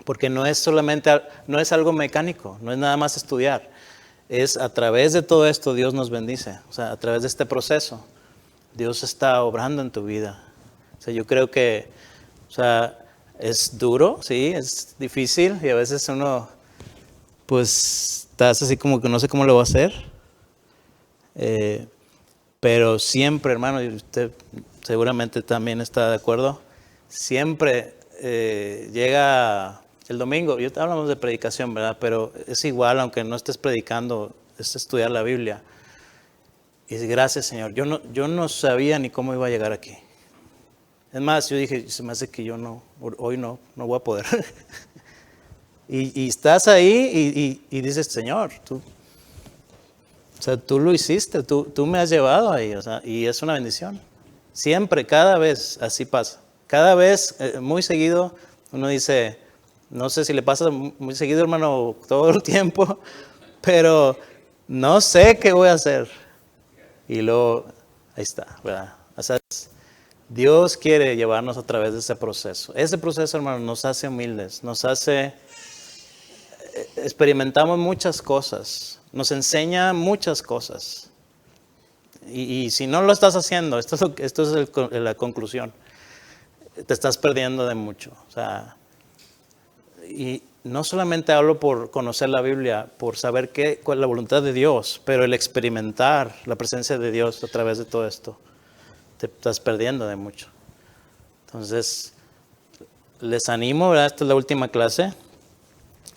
Porque no es algo mecánico, no es nada más estudiar. Es a través de todo esto Dios nos bendice. O sea, a través de este proceso, Dios está obrando en tu vida. O sea, yo creo que, o sea, es duro, sí, es difícil y a veces uno, pues, estás así como que no sé cómo lo va a hacer. Pero siempre, hermano, y usted seguramente también está de acuerdo, siempre llega el domingo, hablamos de predicación, ¿verdad? Pero es igual, aunque no estés predicando, es estudiar la Biblia. Y dice, gracias, Señor. Yo no sabía ni cómo iba a llegar aquí. Es más, yo dije, se me hace que hoy no voy a poder. y estás ahí y dices, Señor, tú lo hiciste, tú me has llevado ahí, o sea, y es una bendición. Siempre, cada vez así pasa. Cada vez, muy seguido, uno dice, no sé si le pasa muy seguido, hermano, todo el tiempo, pero no sé qué voy a hacer. Y luego, ahí está, ¿verdad? O sea, Dios quiere llevarnos a través de ese proceso. Ese proceso, hermano, nos hace humildes, experimentamos muchas cosas, nos enseña muchas cosas. Y si no lo estás haciendo, esto es la conclusión, te estás perdiendo de mucho. O sea, y no solamente hablo por conocer la Biblia, por saber cuál es la voluntad de Dios, pero el experimentar la presencia de Dios a través de todo esto, te estás perdiendo de mucho. Entonces, les animo, ¿verdad? Esta es la última clase.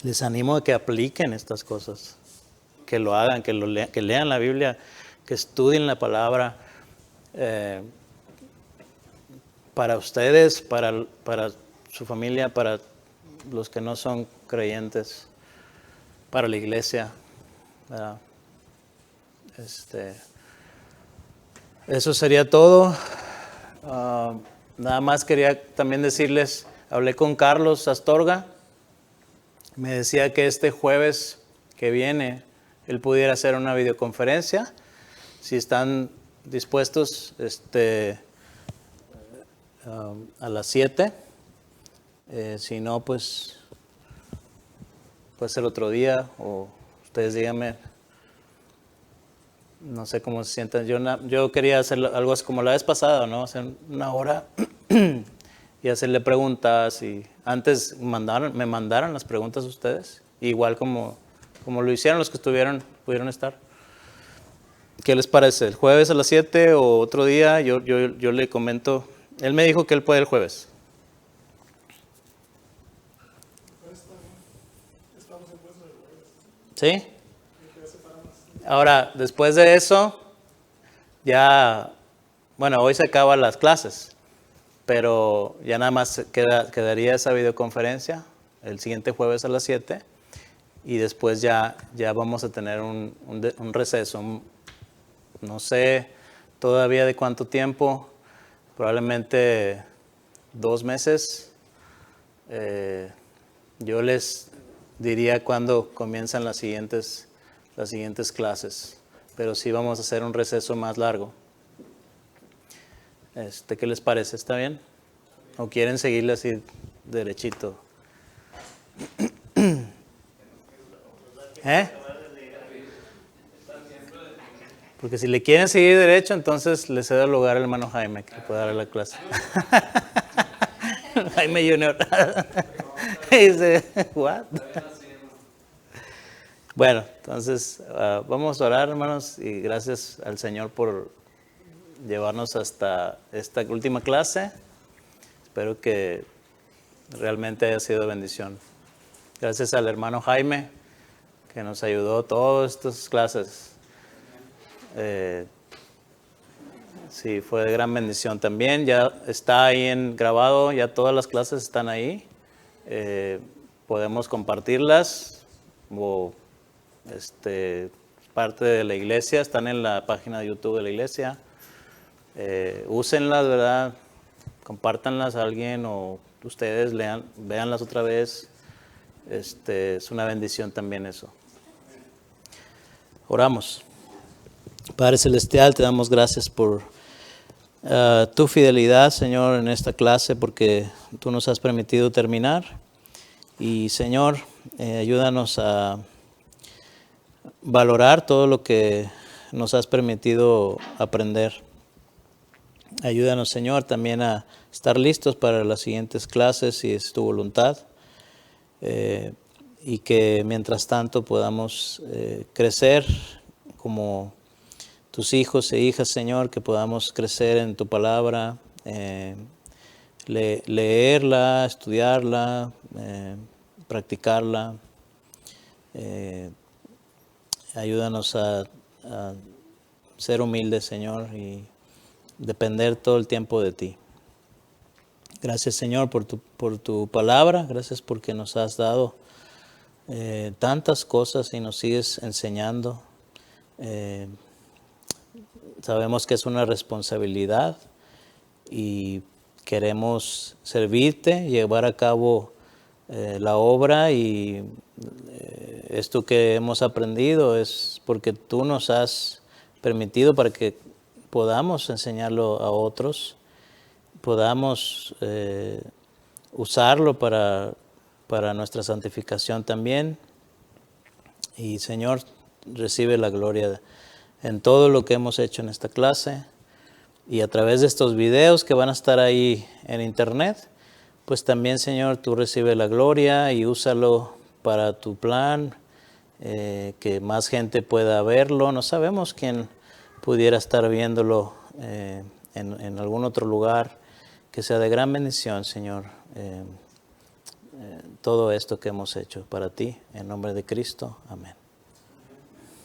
Les animo a que apliquen estas cosas, que lo hagan, que lean la Biblia, que estudien la palabra para ustedes, para su familia, para los que no son creyentes, para la iglesia, ¿verdad? Eso sería todo. Nada más quería también decirles, hablé con Carlos Astorga. me decía que este jueves que viene él pudiera hacer una videoconferencia. Si están dispuestos, a las 7. Si no, pues puede ser otro día, o ustedes díganme. No sé cómo se sientan. Yo quería hacer algo así como la vez pasada, ¿no? Hacer una hora y hacerle preguntas. Y antes me mandaron las preguntas a ustedes, igual como lo hicieron los que pudieron estar. ¿Qué les parece? ¿El jueves a las 7 o otro día? Yo le comento. Él me dijo que él puede el jueves. ¿Sí? Ahora, después de eso, ya, bueno, hoy se acaban las clases, pero ya nada más quedaría esa videoconferencia el siguiente jueves a las 7 y después ya vamos a tener un receso. No sé todavía de cuánto tiempo, probablemente 2 meses. Yo les diría cuándo comienzan las siguientes clases, pero sí vamos a hacer un receso más largo. ¿Qué les parece? ¿Está bien? ¿O quieren seguirle así derechito? Porque si le quieren seguir derecho, entonces le cedo el lugar al hermano Jaime, que puede darle la clase. Jaime Junior. Dice, ¿what? Bueno, entonces vamos a orar, hermanos, y gracias al Señor por llevarnos hasta esta última clase. Espero que realmente haya sido bendición. Gracias al hermano Jaime, que nos ayudó todas estas clases. Sí, fue de gran bendición también. Ya está ahí grabado, ya todas las clases están ahí. Podemos compartirlas o parte de la iglesia, están en la página de YouTube de la iglesia. Úsenlas, ¿verdad? Compártanlas a alguien o ustedes véanlas otra vez. Es una bendición también eso. Oramos. Padre Celestial, te damos gracias por tu fidelidad, Señor, en esta clase, porque tú nos has permitido terminar. Y, Señor, ayúdanos a valorar todo lo que nos has permitido aprender. Ayúdanos, Señor, también a estar listos para las siguientes clases, si es tu voluntad. Y que mientras tanto podamos crecer como tus hijos e hijas, Señor, que podamos crecer en tu palabra, leerla, estudiarla, practicarla. Ayúdanos a ser humildes, Señor, y depender todo el tiempo de ti. Gracias, Señor, por tu palabra. Gracias porque nos has dado tantas cosas y nos sigues enseñando. Sabemos que es una responsabilidad y queremos servirte, llevar a cabo la obra, y esto que hemos aprendido es porque tú nos has permitido para que podamos enseñarlo a otros, podamos usarlo para nuestra santificación también. Y, Señor, recibe la gloria en todo lo que hemos hecho en esta clase, y a través de estos videos que van a estar ahí en internet, pues también, Señor, tú recibe la gloria y úsalo para tu plan, que más gente pueda verlo. No sabemos quién pudiera estar viéndolo en algún otro lugar, que sea de gran bendición, Señor, todo esto que hemos hecho para ti, en nombre de Cristo. Amén.